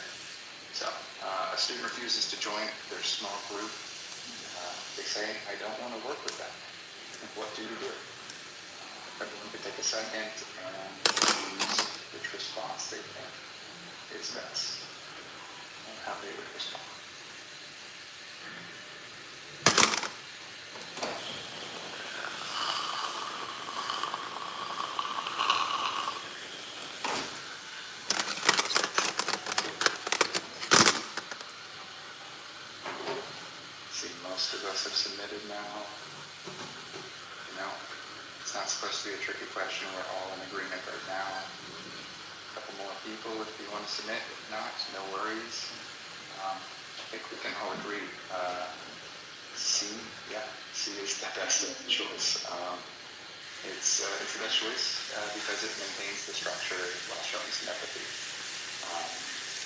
So, a student refuses to join their small group. They say, I don't want to work with them. What do you do? Everyone could take a second and choose which response they think is best and how they would respond. Most of us have submitted now. It's not supposed to be a tricky question. We're all in agreement right now. A couple more people if you want to submit. If not, no worries. I think we can all agree. C is the best choice. It's the best choice because it maintains the structure while showing some empathy.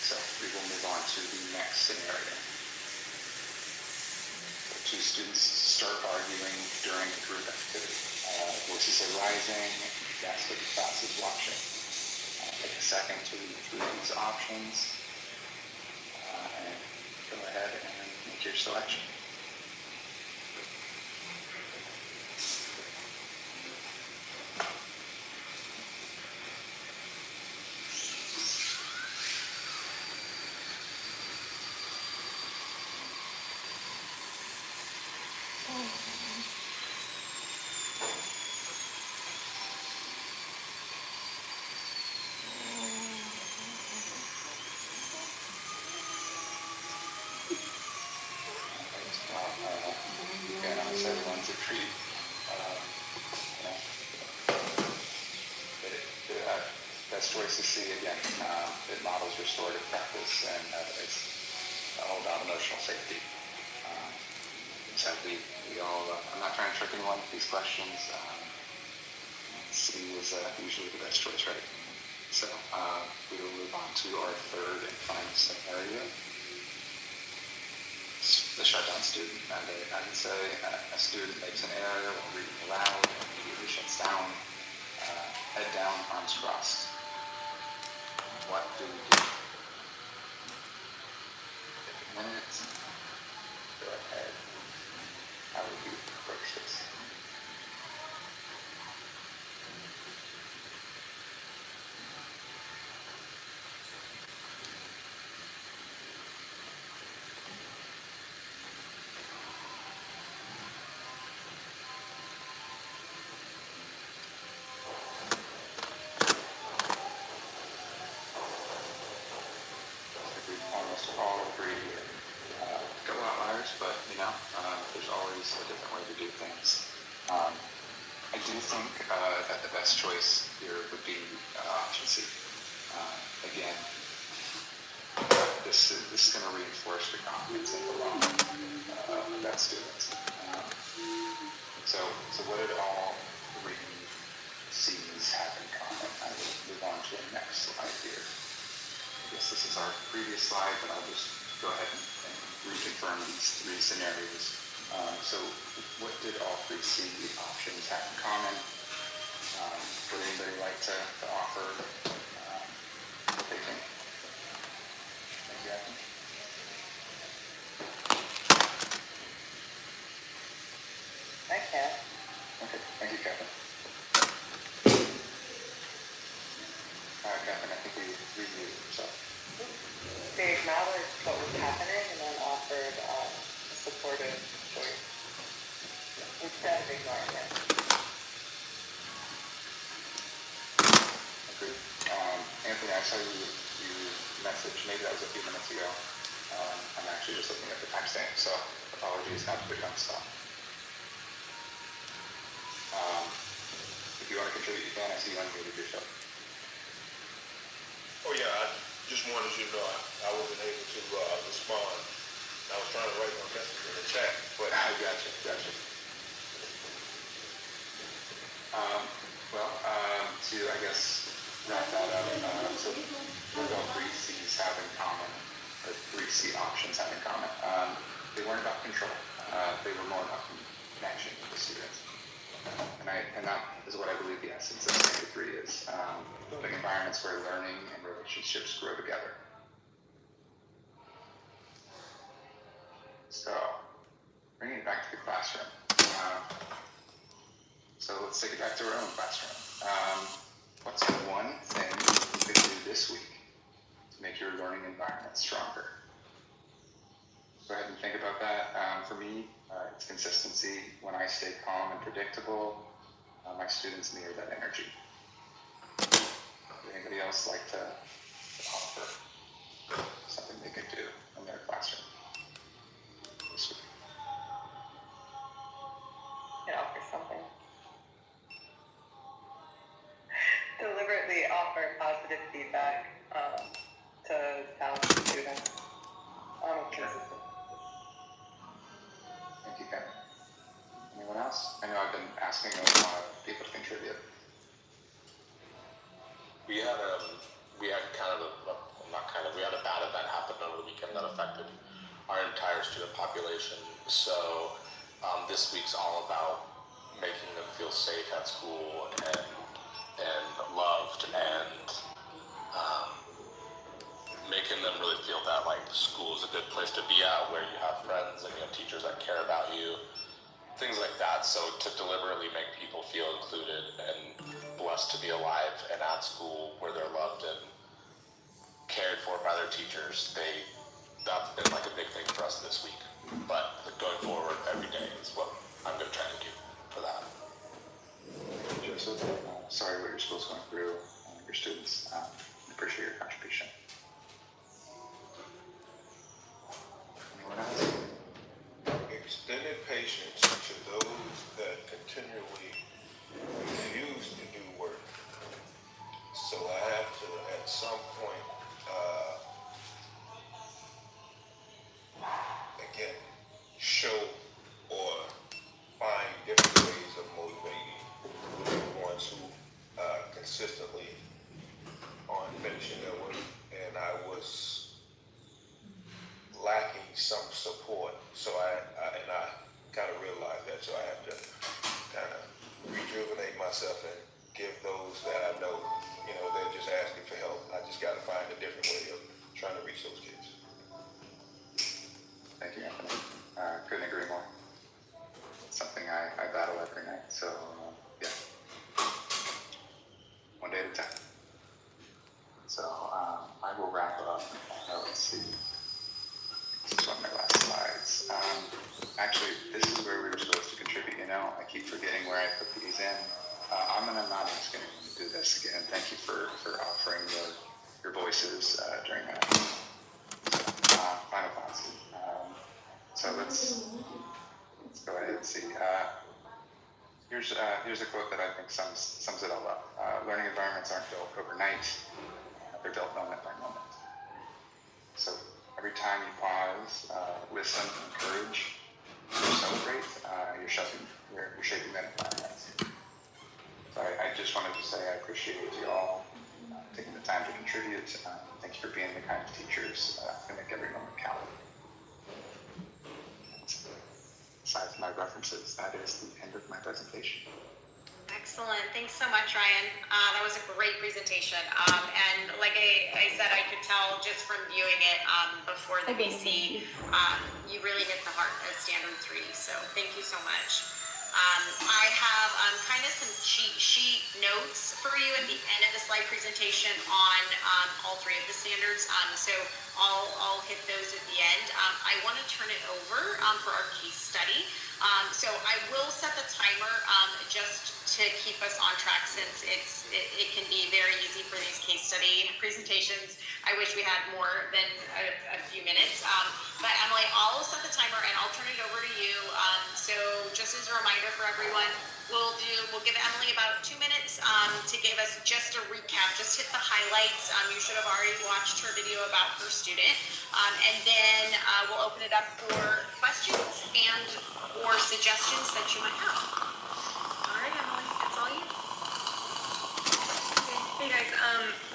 So we will move on to the next scenario. Two students start arguing during a group activity. Voices are rising, that's what the class is watching. Take a second to read through these options and go ahead and make your selection. Everyone's agreed. Best choice to see again. It models restorative practice, and it's all about emotional safety. So we all. I'm not trying to trick anyone with these questions. C was usually the best choice, right? So we will move on to our third and final scenario. The shutdown student. I would say a student makes an error while reading aloud and immediately shuts down. Head down, arms crossed. What do we do? 50 minutes. Go ahead. How would you approach this? three here. Couple outliers, but there's always a different way to do things. I do think that the best choice here would be option C. Again, this is going to reinforce the confidence and belonging of that student. So what did all three C's have in common? I will move on to the next slide here. I guess this is our previous slide, but I'll just go ahead and reconfirm these three scenarios. So what did all three C options have in common? Would anybody like to offer what they think? Thank you, Evan. I can. Okay, thank you, Kevin. Kevin, I think we reviewed it, so. They acknowledged what was happening and then offered a supportive choice instead of ignoring it. Agreed. Anthony, I saw you message, maybe that was a few minutes ago. I'm actually just looking at the timestamp, so apologies, not to put you on the spot. If you want to contribute, you can. I see you unmuted yourself. Oh yeah, I just wanted you to know I wasn't able to respond. I was trying to write my message in the chat, but I gotcha. To I guess wrap that up. So what all three C's have in common, or three C options have in common? They weren't about control. They were more about connection with the students. And that is what I believe the essence of Standard 3 is. Building environments where learning and relationships grow together. So, bringing it back to the classroom. So let's take it back to our own classroom. What's one thing you could do this week to make your learning environment stronger? Go ahead and think about that. For me, it's consistency. When I stay calm and predictable, my students mirror that energy. Would anybody else like to offer something they could do in their classroom this week? You can offer something. Deliberately offer positive feedback to talented students on a consistent. Thank you, Kevin. Anyone else? I know I've been asking a lot of people to contribute. We had a bad event happen over the weekend that affected our entire student population. So this week's all about making them feel safe at school and loved and making them really feel that like school is a good place to be at, where you have friends and you have teachers that care about you, things like that. So to deliberately make people feel included and blessed to be alive and at school where they're loved and cared for by their teachers, that's been like a big thing for us this week. But going forward every day is what I'm going to try to do for that. Joseph, sorry what your school's going through, your students. Appreciate your contribution. Anyone else? extended patience to those that continually refuse to do work. So I have to, at some point, again, show or find different ways of motivating the ones who consistently aren't finishing their work. And I was lacking some support, so I kind of realized that. So I have to kind of rejuvenate myself and give those that I know, they're just asking for help. I just got to find a different way of trying to reach those kids. Thank you, Anthony. Couldn't agree more. It's something I battle every night. So, yeah. One day at a time. So, I will wrap up. Let's see. This is one of my last slides. Actually, this is where we were supposed to contribute, I keep forgetting where I put these in. I'm not just going to do this again. Thank you for offering your voices during that. Final here's a quote that I think sums it all up. Learning environments aren't built overnight. They're built moment by moment. So every time you pause, listen, encourage, or celebrate, you're shaping that environment. So I just wanted to say I appreciate you all taking the time to contribute. Thank you for being the kind of teachers who make every moment count. Besides my references, that is the end of my presentation. Excellent. Thanks so much, Ryan. That was a great presentation. And like I said, I could tell just from viewing it before the BC, you really hit the heart of Standard 3. So thank you so much. I have kind of some cheat sheet notes for you at the end of the slide presentation on all three of the standards. So I'll hit those at the end. I want to turn it over for our case study. So I will set the timer just to keep us on track, since it can be very easy for these case study presentations. I wish we had more than a few minutes. But Emily, I'll set the timer and I'll turn it over to you. So just as a reminder for everyone, we'll give Emily about 2 minutes to give us just a recap, just hit the highlights. You should have already watched her video about her student. And then we'll open it up for questions and or suggestions that you might have. All right, Emily, it's all you. Hey guys,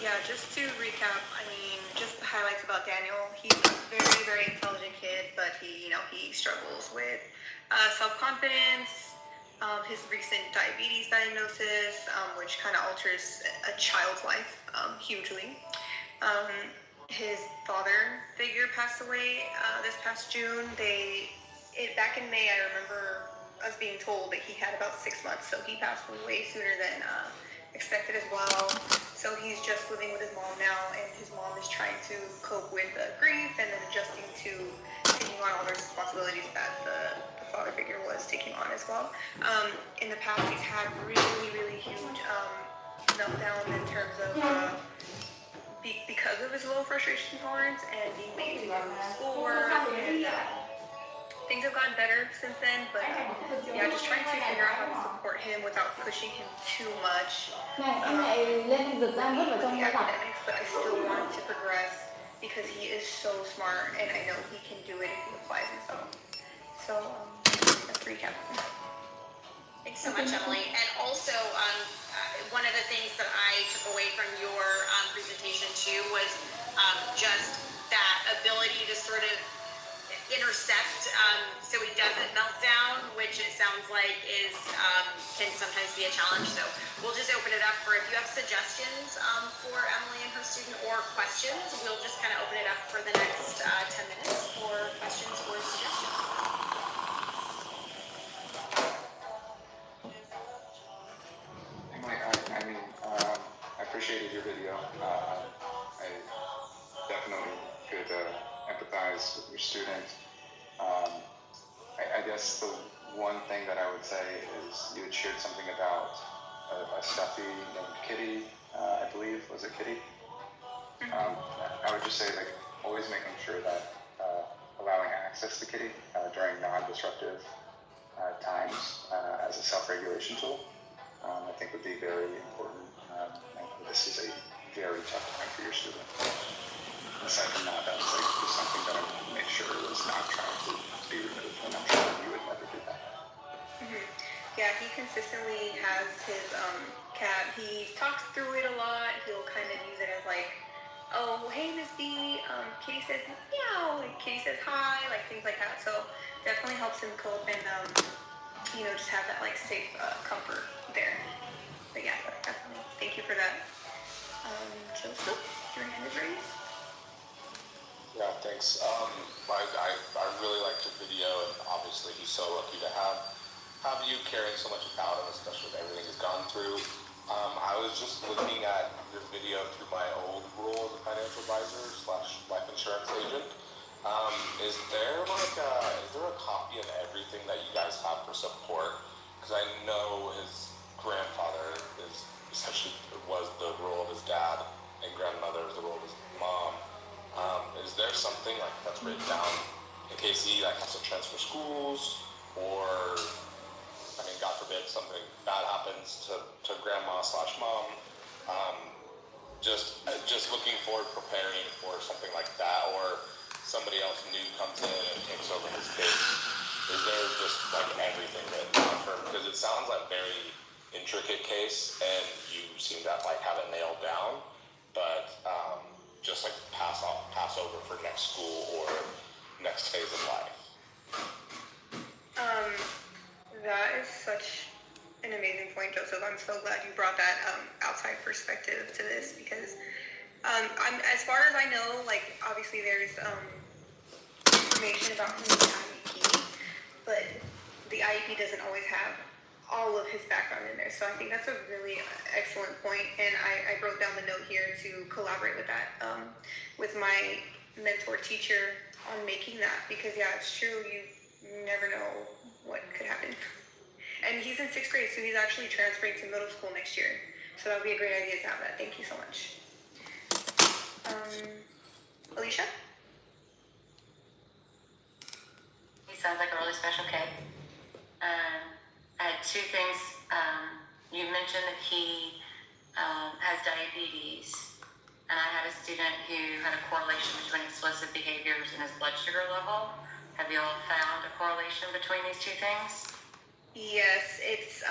yeah, just to recap, I mean, just the highlights about Daniel. He's a very, very intelligent kid, but he struggles with self-confidence, his recent diabetes diagnosis, which kind of alters a child's life hugely. His father figure passed away this past June. Back in May, I remember us being told that he had about 6 months, so he passed away sooner than expected as well. So he's just living with his mom now, and his mom is trying to cope with the grief and then adjusting to taking on all the responsibilities that the father figure was taking on as well. In the past, he's had really, really huge meltdowns in terms of because of his low frustration tolerance and being lazy to do schoolwork, and things have gotten better since then, but yeah, just trying to figure out how to support him without pushing him too much with the academics, but I still want to progress because he is so smart and I know he can do it if he applies himself. So that's recap. Thanks so much, Emily. And also, one of the things that I took away from your presentation too was just that ability to sort of intercept so he doesn't melt down, which it sounds like can sometimes be a challenge. So we'll just open it up for if you have suggestions for Emily and her student or questions, we'll just kind of open it up for the next 10 minutes for questions or suggestions. I appreciated your video. I definitely could empathize with your student. I guess the one thing that I would say is you had shared something about a stuffy named Kitty, I believe. Was it Kitty? I would just say, like, always making sure that allowing access to Kitty during non-disruptive times as a self-regulation tool, I think would be very important. This is a very tough time for your student. Aside from that, that was like just something that I wanted to make sure was not trying to be removed, and I'm sure you would never do that. Mm-hmm. Yeah, he consistently has his cat. He talks through it a lot. He'll kind of use it as like, oh, hey, Miss B. Kitty says meow. Like, Kitty says hi. Like things like that. So definitely helps him cope and just have that like safe comfort there. But yeah, definitely. Thank you for that. Joseph, your hand is raised. Yeah, thanks. I really liked your video, and obviously he's so lucky to have you caring so much about him, especially with everything he's gone through. I was just looking at your video through my old role as a financial advisor / life insurance agent. Is there a copy of everything that you guys have for support? Because I know his grandfather was the role of his dad, and grandmother is the role of his mom. Is there something like that's written down in case he has to transfer schools, or I mean, God forbid something bad happens to grandma / mom. Just looking forward, preparing for something like that, or somebody else new comes in and takes over his case. Is there just like everything written down for him? Because it sounds like very intricate case, and you seem to like have it nailed down. But just like pass over for next school or next phase of life. That is such an amazing point, Joseph. I'm so glad you brought that outside perspective to this, because I'm, as far as I know, like obviously there's information about him in the IEP, but the IEP doesn't always have all of his background in there. So I think that's a really excellent point, and I wrote down the note here to collaborate with that with my mentor teacher on making that, because yeah, it's true, you never know what could happen. And he's in 6th grade, so he's actually transferring to middle school next year. So that would be a great idea to have that. Thank you so much. Alicia? He sounds like a really special kid. I had 2 things. You mentioned that he has diabetes, and I had a student who had a correlation between explosive behaviors and his blood sugar level. Have you all found a correlation between these 2 things? Yes, it's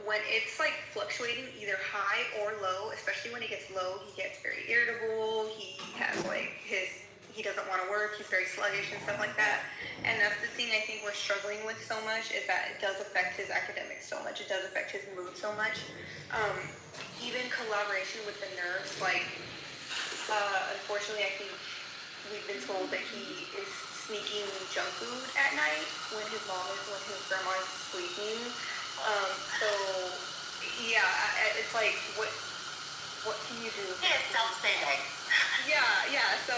when it's like fluctuating either high or low, especially when it gets low, he gets very irritable. He has like he doesn't want to work. He's very sluggish and stuff like that. And that's the thing I think we're struggling with so much, is that it does affect his academics so much. It does affect his mood so much. Even collaboration with the nurse, like unfortunately, I think we've been told that he is sneaking junk food at night when his grandma is sleeping. So yeah, it's like what can you do? Yeah, it's self-saving. Yeah. So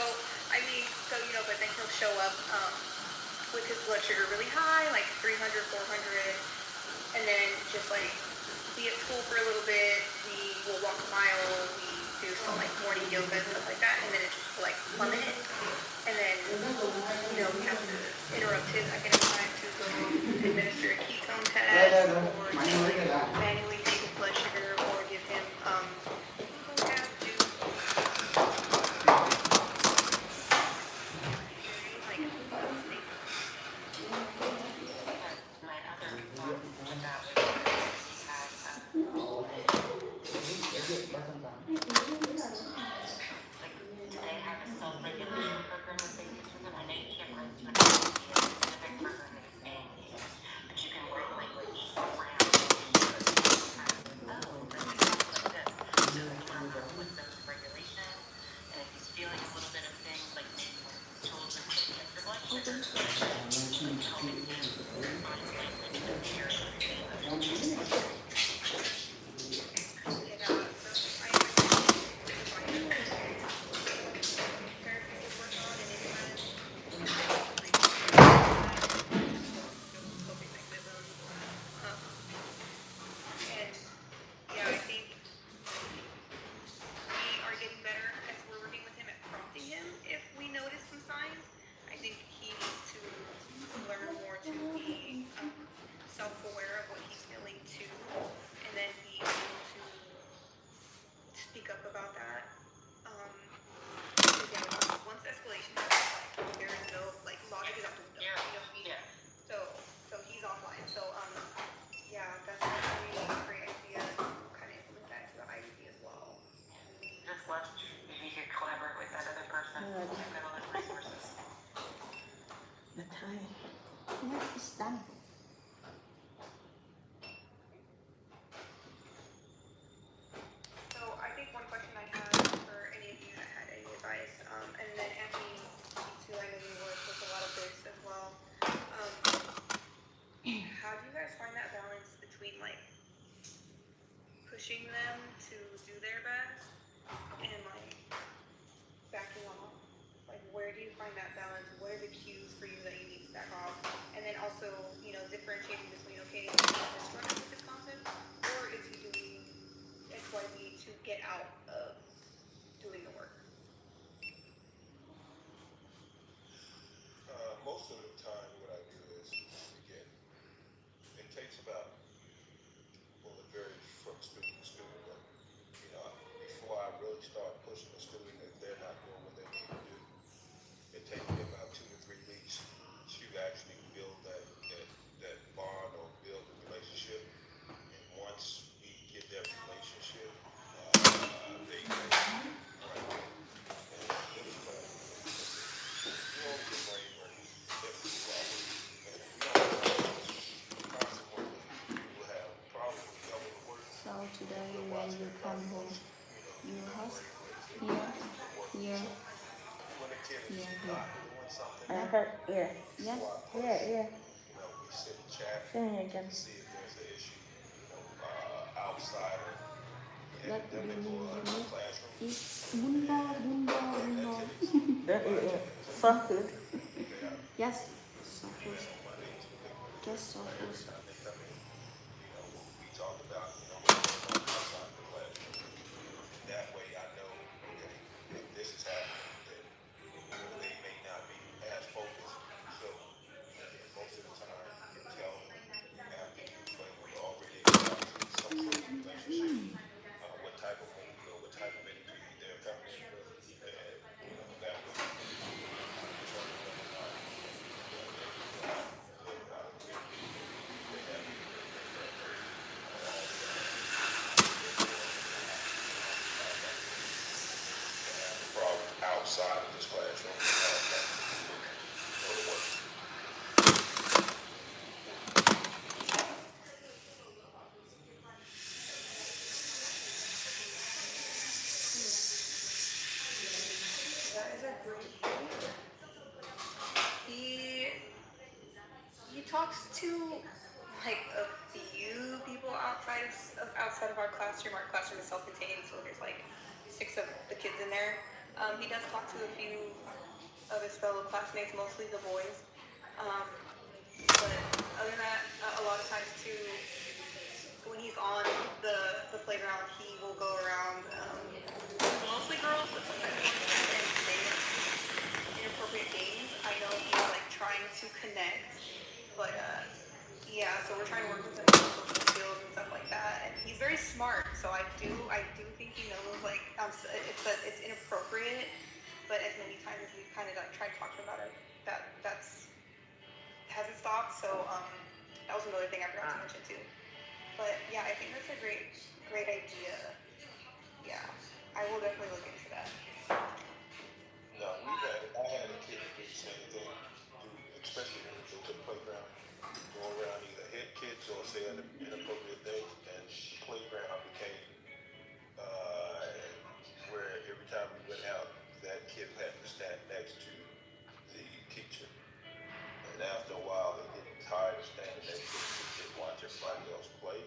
I mean, but then he'll show up with his blood sugar really high, like 300, 400, and then just like be at school for a little bit. We will walk a mile. We do some like morning yoga and stuff like that, and then it just like plummet. And then, we have to interrupt his academic time to go administer a ketone test, or to manually take his blood sugar, or give him, My other thought with that was that he has like, do they have a self-regulation program that they use with him? I know you can't write to an specific program that is being used, but you can write language around so he will know what self-regulation, and if he's feeling a little bit of things like maybe one of his children can get the blood sugar, helping him find language and share I think we are getting better as we're working with him at prompting him if we notice some signs. I think he needs to learn more to be self-aware of what he's feeling too, and then be able to speak up about that. Again, once escalation happens, like there is no like logic is out the window. So he's offline. So that's actually a great idea to kind of implement that into the IEP as well. just left if you could collaborate with that other person. You've got all those resources. The time. Yeah, it's done. So I think one question I have for any of you that had any advice, and then Anthony, too, I know you work with a lot of this as well. How do you guys find that balance between like pushing them to do their best and like backing off? Like, where do you find that balance? What are the cues for you that you need to back off? And then also, differentiating between, okay, is he just running with his concept, or is he doing XYZ to get out of doing the work? Most of the time, what I do is, again, it takes about Yeah. When a kid is Yeah. not doing something, I heard, yeah. Yes. Yeah. we sit and chat Sing it again. to see if there's an issue, outside of Let them to go in the classroom. is bundle. That is so good. Yes. So food. Just so food. Time they come in, we talk about, what's going on outside the classroom. That way I know, okay, if this is happening, then they may not be as focused. So most of the time you can tell after you play, we're already established some sort of relationship, what type of movie or what type of energy they're coming in with. And, that way, determine whether or not problems outside of this classroom. Go to work. That is a great point. He talks to like a few people outside of our classroom. Our classroom is self-contained, so there's like 6 of the kids in there. He does talk to a few of his fellow classmates, mostly the boys. But other than that, a lot of times too, when he's on the playground, he will go around, mostly girls, but sometimes boys, and say inappropriate games. I know he's like trying to connect, but yeah. So we're trying to work with him on social skills and stuff like that. And he's very smart, so I do think he knows like it's inappropriate. But as many times as we've kind of like tried to talk to him about it, that's hasn't stopped. So that was another thing I forgot to mention too. But yeah, I think that's a great idea. Yeah, I will definitely look into that. No, I had a kid that did the same thing, especially when we go to the playground, go around either hit kids or say inappropriate things, and the playground became, where every time we went out, that kid had to stand next to the teacher. And after a while, they get tired of standing next to the teacher and watch everybody else play.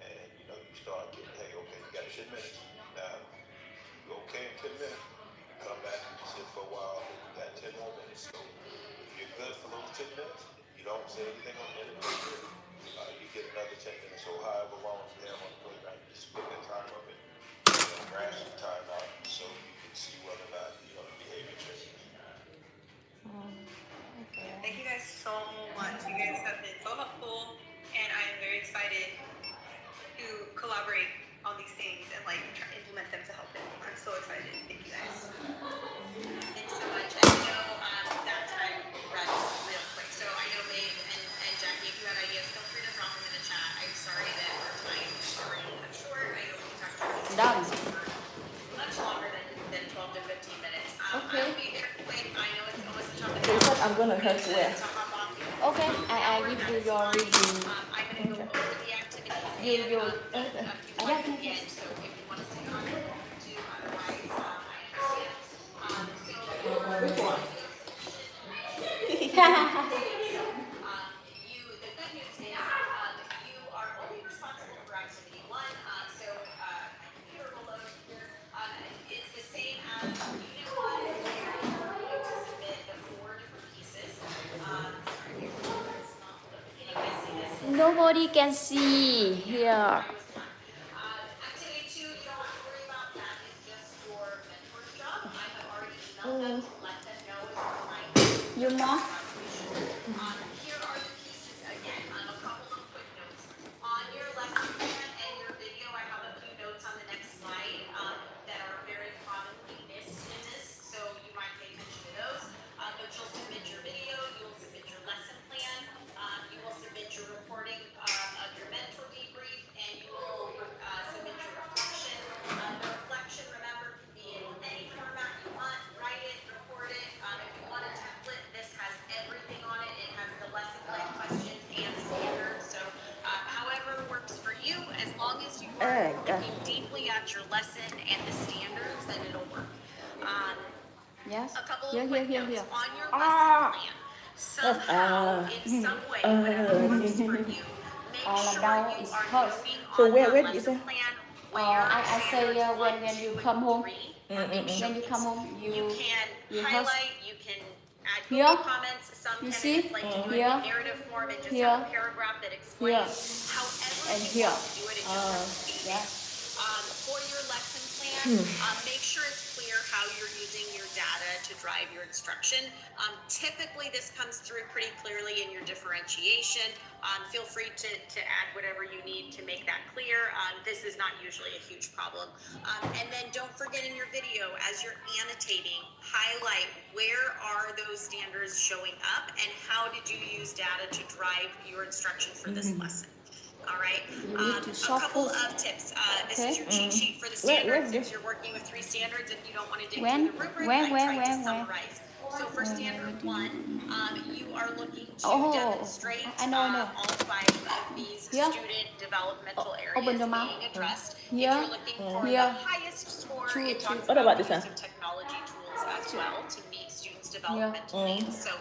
And, you start getting, hey, okay, you got 10 minutes. Now, you okay in 10 minutes? Come back and sit for a while, and you got 10 more minutes. So if you're good for those 10 minutes, you don't say anything on the end of the you get another 10 minutes. So however long you have on the playground, you just pick that time up and ration time out so you can see whether or not the behavior changes. Thank you guys so much. You guys have been so helpful, and I am very excited to collaborate on these things and like try to implement them to help them. I'm so excited. Thank you guys. Thanks so much. I know that time runs real quick. So I know Babe and Jackie, if you have ideas, feel free to drop them in the chat. I'm sorry that our time is already cut short. I know we talked about Done. much longer than 12 to 15 minutes. Okay. I'll be there quick. I know it's almost a top of They said I'm gonna head to where? Okay, I give you your review. I'm going to go over the activities You. and a few slides at the end. So if you want to stay on, do otherwise, I understand. The good news is you are only responsible for activity 1. So computer will load here. It's the same as unit 1. Where you're going to submit the 4 different pieces. Sorry, it's not loading. Can you guys see this? Nobody can see here. Activity 2, you don't have to worry about that. It's just your mentor's job. I have already emailed them to let them know if you're trying to. You more? Here are the pieces again. A couple of quick notes. On your lesson plan and your video, I have a few notes on the next slide that are very commonly missed in this, so you might pay attention to those. But you'll submit your video, you'll submit your lesson plan, you will submit your recording of your mentor debrief, and you will submit your reflection. The reflection, remember, can be in any format you want. Write it, record it. If you want a template, this has everything on it. It has the lesson plan questions and the standards. So however works for you, as long as you are looking deeply at your lesson and the standards, then it'll work. Yes. A couple Here, of here, quick here, notes here. on your lesson plan. Somehow, in Mm. some way, whatever works for you, make Là sure đau you is are hurts. noting So on where your did you lesson say? plan where I say standards when 1, 2, you and come home, 3 are being when you come showcased. home, You can hurt. highlight, you can add Here. Google comments. Some You candidates see? like to do it Here. in narrative form and just Here. have a paragraph that explains. However And you here. want to do it, it just has to be there. For your lesson plan, make sure it's clear how you're using your data to drive your instruction. Typically, this comes through pretty clearly in your differentiation. Feel free to add whatever you need to make that clear. This is not usually a huge problem. And then don't forget in your video, as you're annotating, highlight where are those standards showing up and how did you use data to drive your instruction for this lesson. All right. A couple of tips. This is your cheat sheet for the standards. Since you're working with 3 standards, if you don't want to dig through the rubric, I tried to summarize. So for standard 1, you are looking to demonstrate all 5 of these student developmental areas being addressed. If you're looking for the highest score, it talks about the use of technology tools as well to meet students' developmental needs. So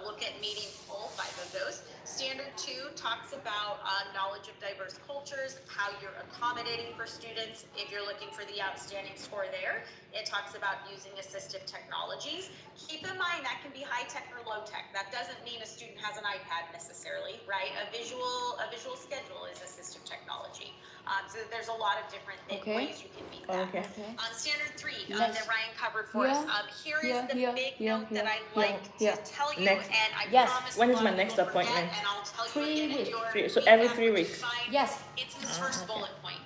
look at meeting all 5 of those. Standard 2 talks about knowledge of diverse cultures, how you're accommodating for students. If you're looking for the outstanding score there, it talks about using assistive technologies. Keep in mind that can be high tech or low tech. That doesn't mean a student has an iPad necessarily, right? A visual schedule is assistive technology. So there's a lot of different ways you can meet that. On standard 3 that Ryan covered for us, here is the big note that I'd like to tell you, and I promise when a is lot my of next people forget, appointment? and I'll tell you again in your 3 weeks. So every feedback, 3 which is weeks. fine. Yes. It's this first bullet point.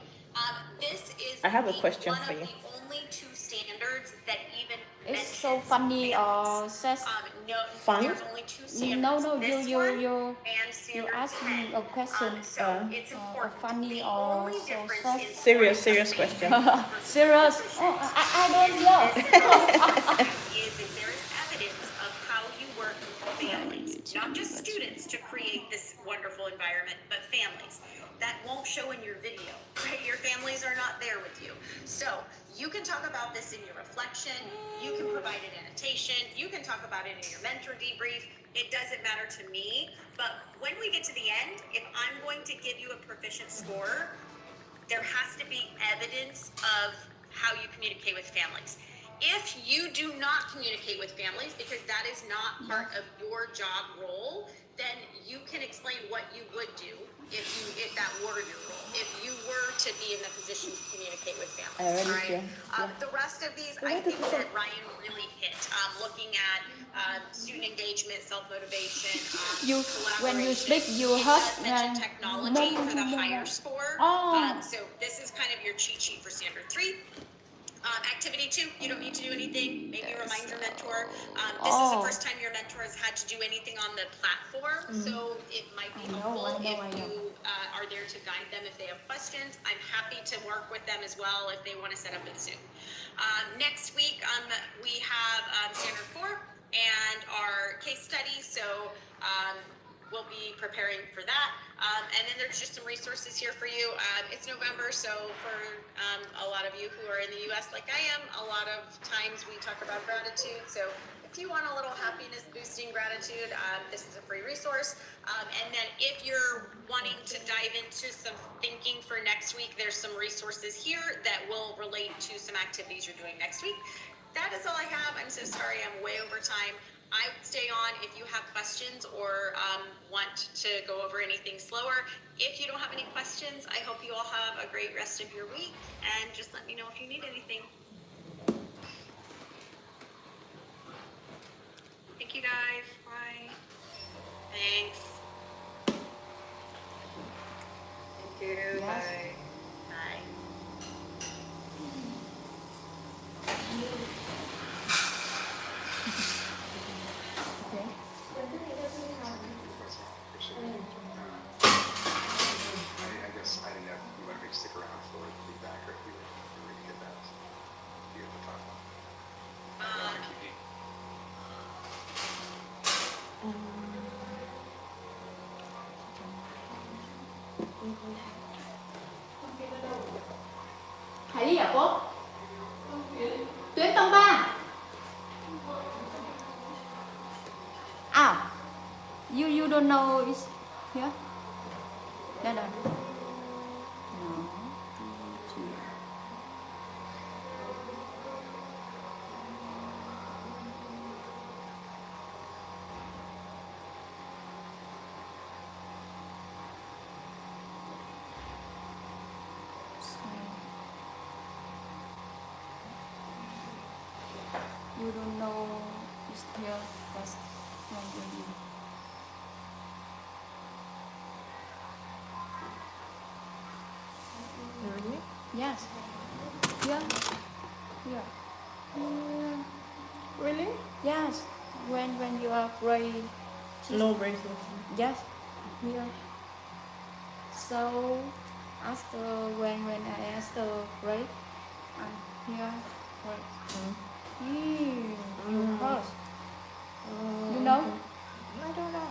This is I have a question one for of you. the only 2 standards that even It's mentions so funny families. says No, Fun? there's only 2 standards. This one and standard ask 10. me a question. So it's important. Funny The or only so difference in Serious scoring a question. basic Serious? Oh, I don't know. is if there is evidence of how you work with families, not just students to create this wonderful environment, but families. That won't show in your video, right? Your families are not there with you. So you can talk about this in your reflection, you can provide an annotation, you can talk about it in your mentor debrief. It doesn't matter to me, but when we get to the end, if I'm going to give you a proficient score, there has to be evidence of how you communicate with families. If you do not communicate with families, because that is not part of your job role, then you can explain what you would do if that were your role, if you were to be in the position to communicate with families. All right. The rest of these, I think that Ryan really hit. Looking at student engagement, self-motivation, When you speak, you mention technology for the higher score. So this is kind of your cheat sheet for standard 3. Activity 2, you don't need to do anything. Maybe remind your mentor. This is the first time your mentor has had to do anything on the platform, so it might be helpful if you are there to guide them if they have questions. I'm happy to work with them as well if they want to set up a Zoom. Next week, we have standard 4 and our case study, so we'll be preparing for that. And then there's just some resources here for you. It's November, so for a lot of you who are in the US like I am, a lot of times we talk about gratitude. So if you want a little happiness boosting gratitude, this is a free resource. And then if you're wanting to dive into some thinking for next week, there's some resources here that will relate to some activities you're doing next week. That is all I have. I'm so sorry, I'm way over time. I would stay on if you have questions or want to go over anything slower. If you don't have any questions, I hope you all have a great rest of your week, and just let me know if you need anything. Thank you guys. Bye. Thanks. Thank you. Bye. Bye. I guess I didn't know if you wanted me to stick around for feedback or if you were ready to get that. You don't know it's here? That one? No. You don't know it's here first when you Really? yes. Here. Here. Really? Yes. When you are praying. No braces. Yes. Here. So after when I after pray, here pray. You cross. You know? I don't know.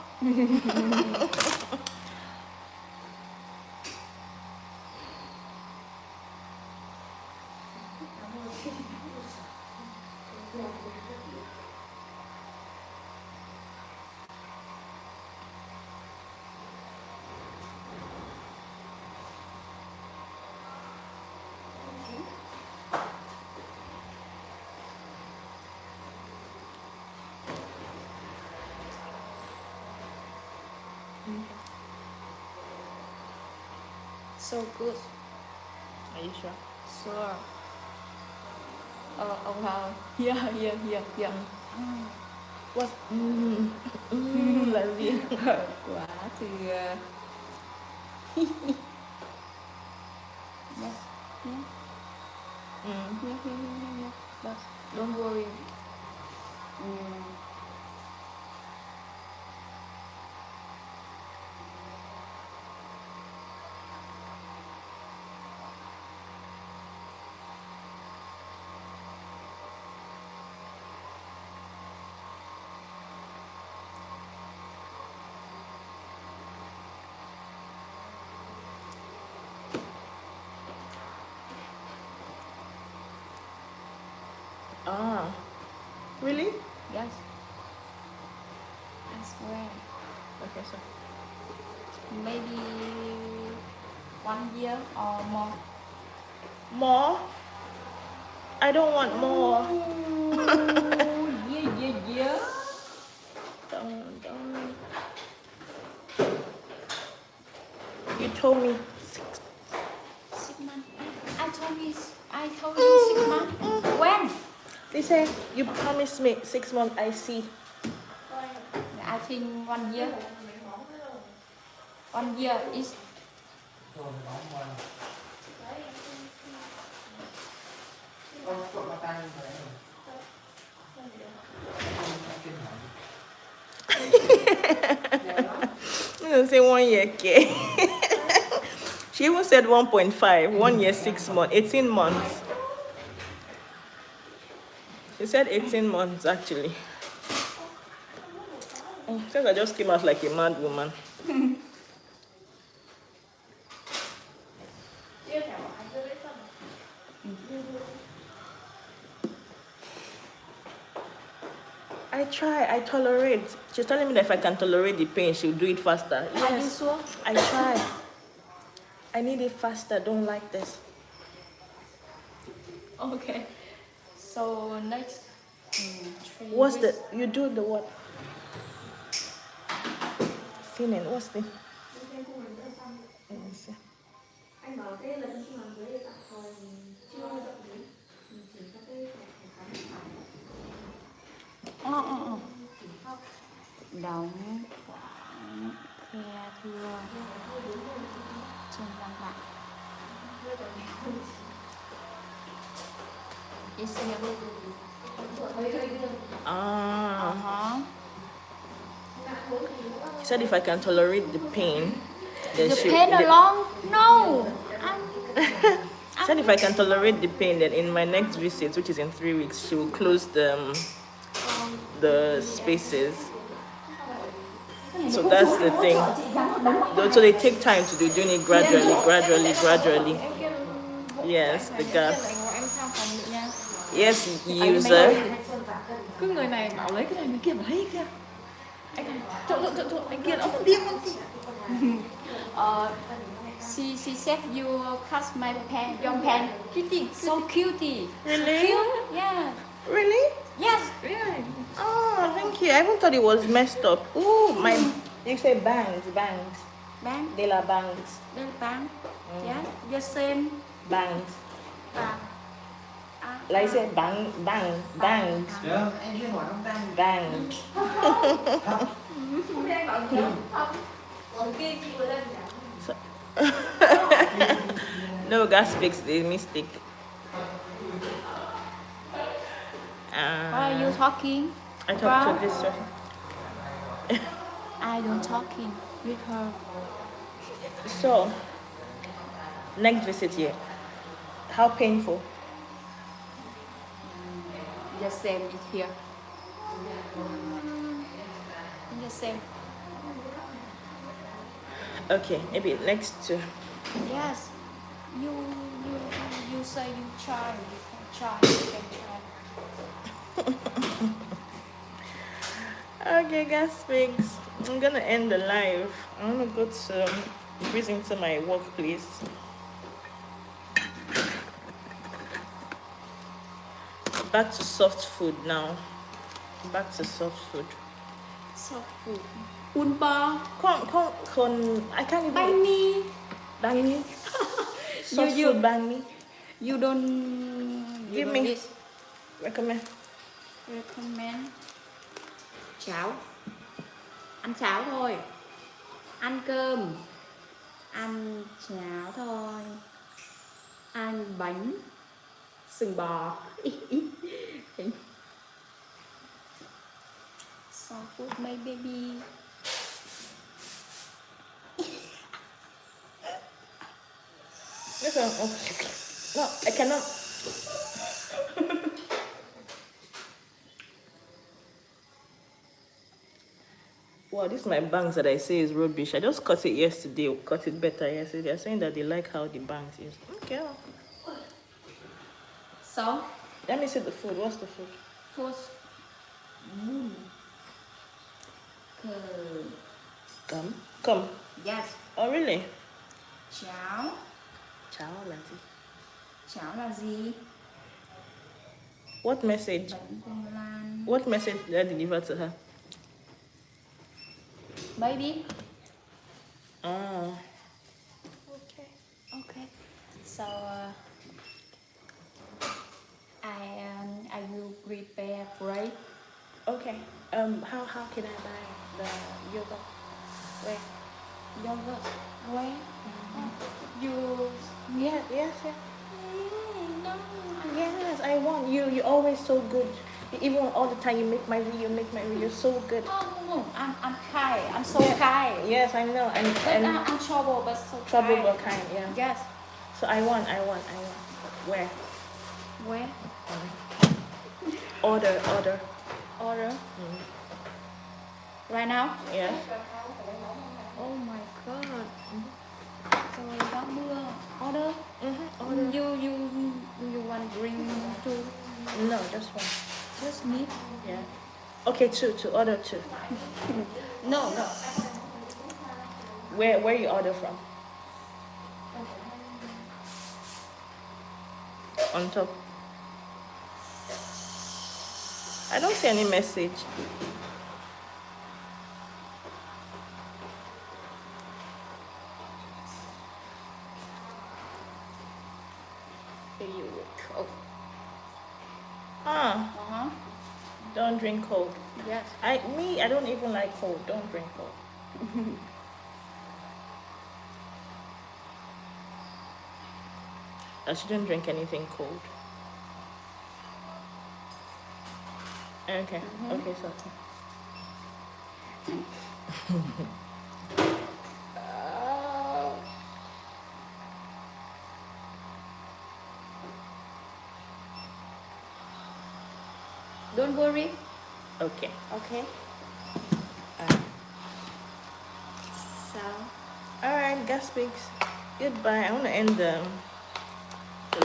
So good. Are you sure? Sure. Ông Hào. Yeah. What? Là gì? Quả thì yes. Yeah. But don't worry. Ah. Really? Yes. I swear. Okay, so. Maybe 1 year or more. More? I don't want more. Yeah. Don't. You told me 6 months. I told you 6 months. When? they say you promised me 6 months. I see. I think 1 year. 1 year is You don't say 1 year, okay? She even said 1.5. 1 year, 6 months, 18 months. She said 18 months actually. Since I just came out like a mad woman. I try, I tolerate. She's telling me that if I can tolerate the pain, she'll do it faster. Are you sure? I try. I need it faster, don't like this. Okay. So next 3 What's weeks. the, you do the what? Thinning, what's the? Let me see. Đóng khoảng khe thưa trên răng bạn. Is here. She said if I can tolerate the pain, then The she. pain along? No. She said if I can tolerate the pain, then in my next visit, which is in 3 weeks, she will close the spaces. So that's the thing. So they take time to do, doing it gradually. Yes, the gaps. Yes, user. Cứ người này bảo lấy cái này, người kia bảo lấy cái kia. She said you cut my pen, your pen. Cutie, so cutie. Really? So cute. Yeah. Really? Yes. Yeah. Oh, thank you. I even thought it was messed up. Ooh, my. You say bangs. Bang. De la bangs. Then bang. Yeah. The same. Bangs. Bang. Like say bangs. Dạ, em sẽ hỏi ông ta. Bangs. No, God speaks the mistake. Why are you talking? I talked to this one. I don't talking with her. So, next visit here. How painful? The same is here. The same. Okay, maybe next to. Yes. You say you try. You can try. Okay, guys, speaks. I'm gonna end the live. I'm gonna go to breeze into my workplace. Back to soft food now. Back to soft food. Soft food. Unba. Con. I can't even. Banh mi. Banh mi. Soft food banh mi. You don't. Give me. Recommend. Cháo. Ăn cháo thôi. Ăn cơm. Ăn cháo thôi. Ăn bánh. Sừng bò. Soft food, my baby. No, I cannot. Wow, this is my bangs that I say is rubbish. I just cut it yesterday, cut it better yesterday. They're saying that they like how the bangs is. Okay. So? Let me see the food. What's the food? Food. Come. Yes. Oh, really? Cháo. Cháo là gì? Cháo là gì? What message? What message did I deliver to her? Baby. Oh. Okay. So I will prepare bread. Okay. How can I buy the yogurt? Where? Yogurt. Where? You. Yes. No. Yes, I want you. You're always so good. Even all the time you make my video so good. No. I'm kind. I'm so kind. Yes, I know. And I'm trouble, but so trouble kind. but kind. Yeah. Yes. So I want. Where? Order. Right now? Yeah. Oh my god. Trời đã mưa. Order? Order. You want drink too? No, just one. Just me? Yeah. Okay, two. Order two. No. Where you order from? On top. I don't see any message. Here you look. Oh. Don't drink cold. Yes. I don't even like cold. Don't drink cold. I shouldn't drink anything cold. Okay. Okay, so. Don't worry. Okay. So. Alright, gas speaks. Goodbye. I want to end the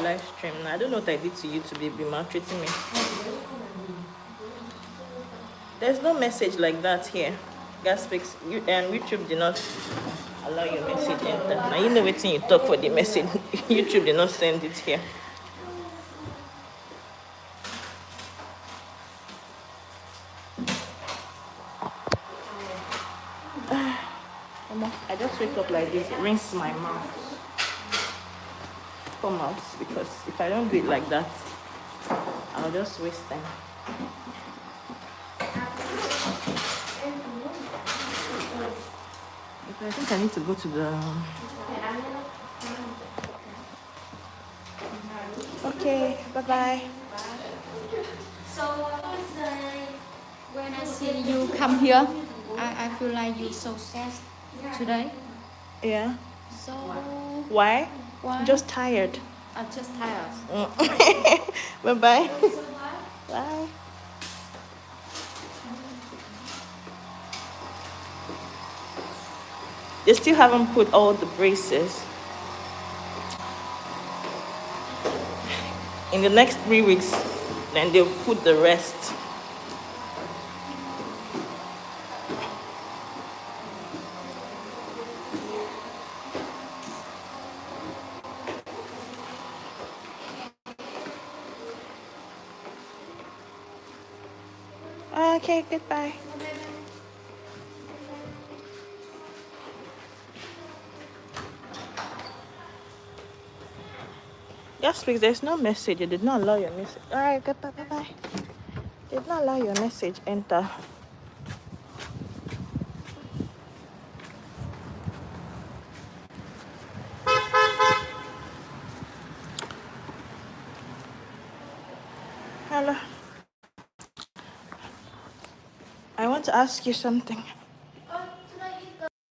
live stream now. I don't know what I did to you to be maltreating me. There's no message like that here. Gas fix you and YouTube did not allow your message enter. Now you know what you talk for the message. YouTube did not send it here. I just wake up like this, rinse my mouth, come out, because if I don't do it like that, I'll just waste time. Okay, I think I need to go to the. Okay, bye bye. So when I see you come here, I feel like you so sad today. Yeah. So Why? why? Just tired. I'm just tired. Bye bye. Bye. They still haven't put all the braces. In the next 3 weeks, then they'll put the rest. Okay, goodbye. Yes, please, there's no message. It did not allow your message. Alright, goodbye, bye bye. Did not allow your message enter. Hello. I want to ask you something.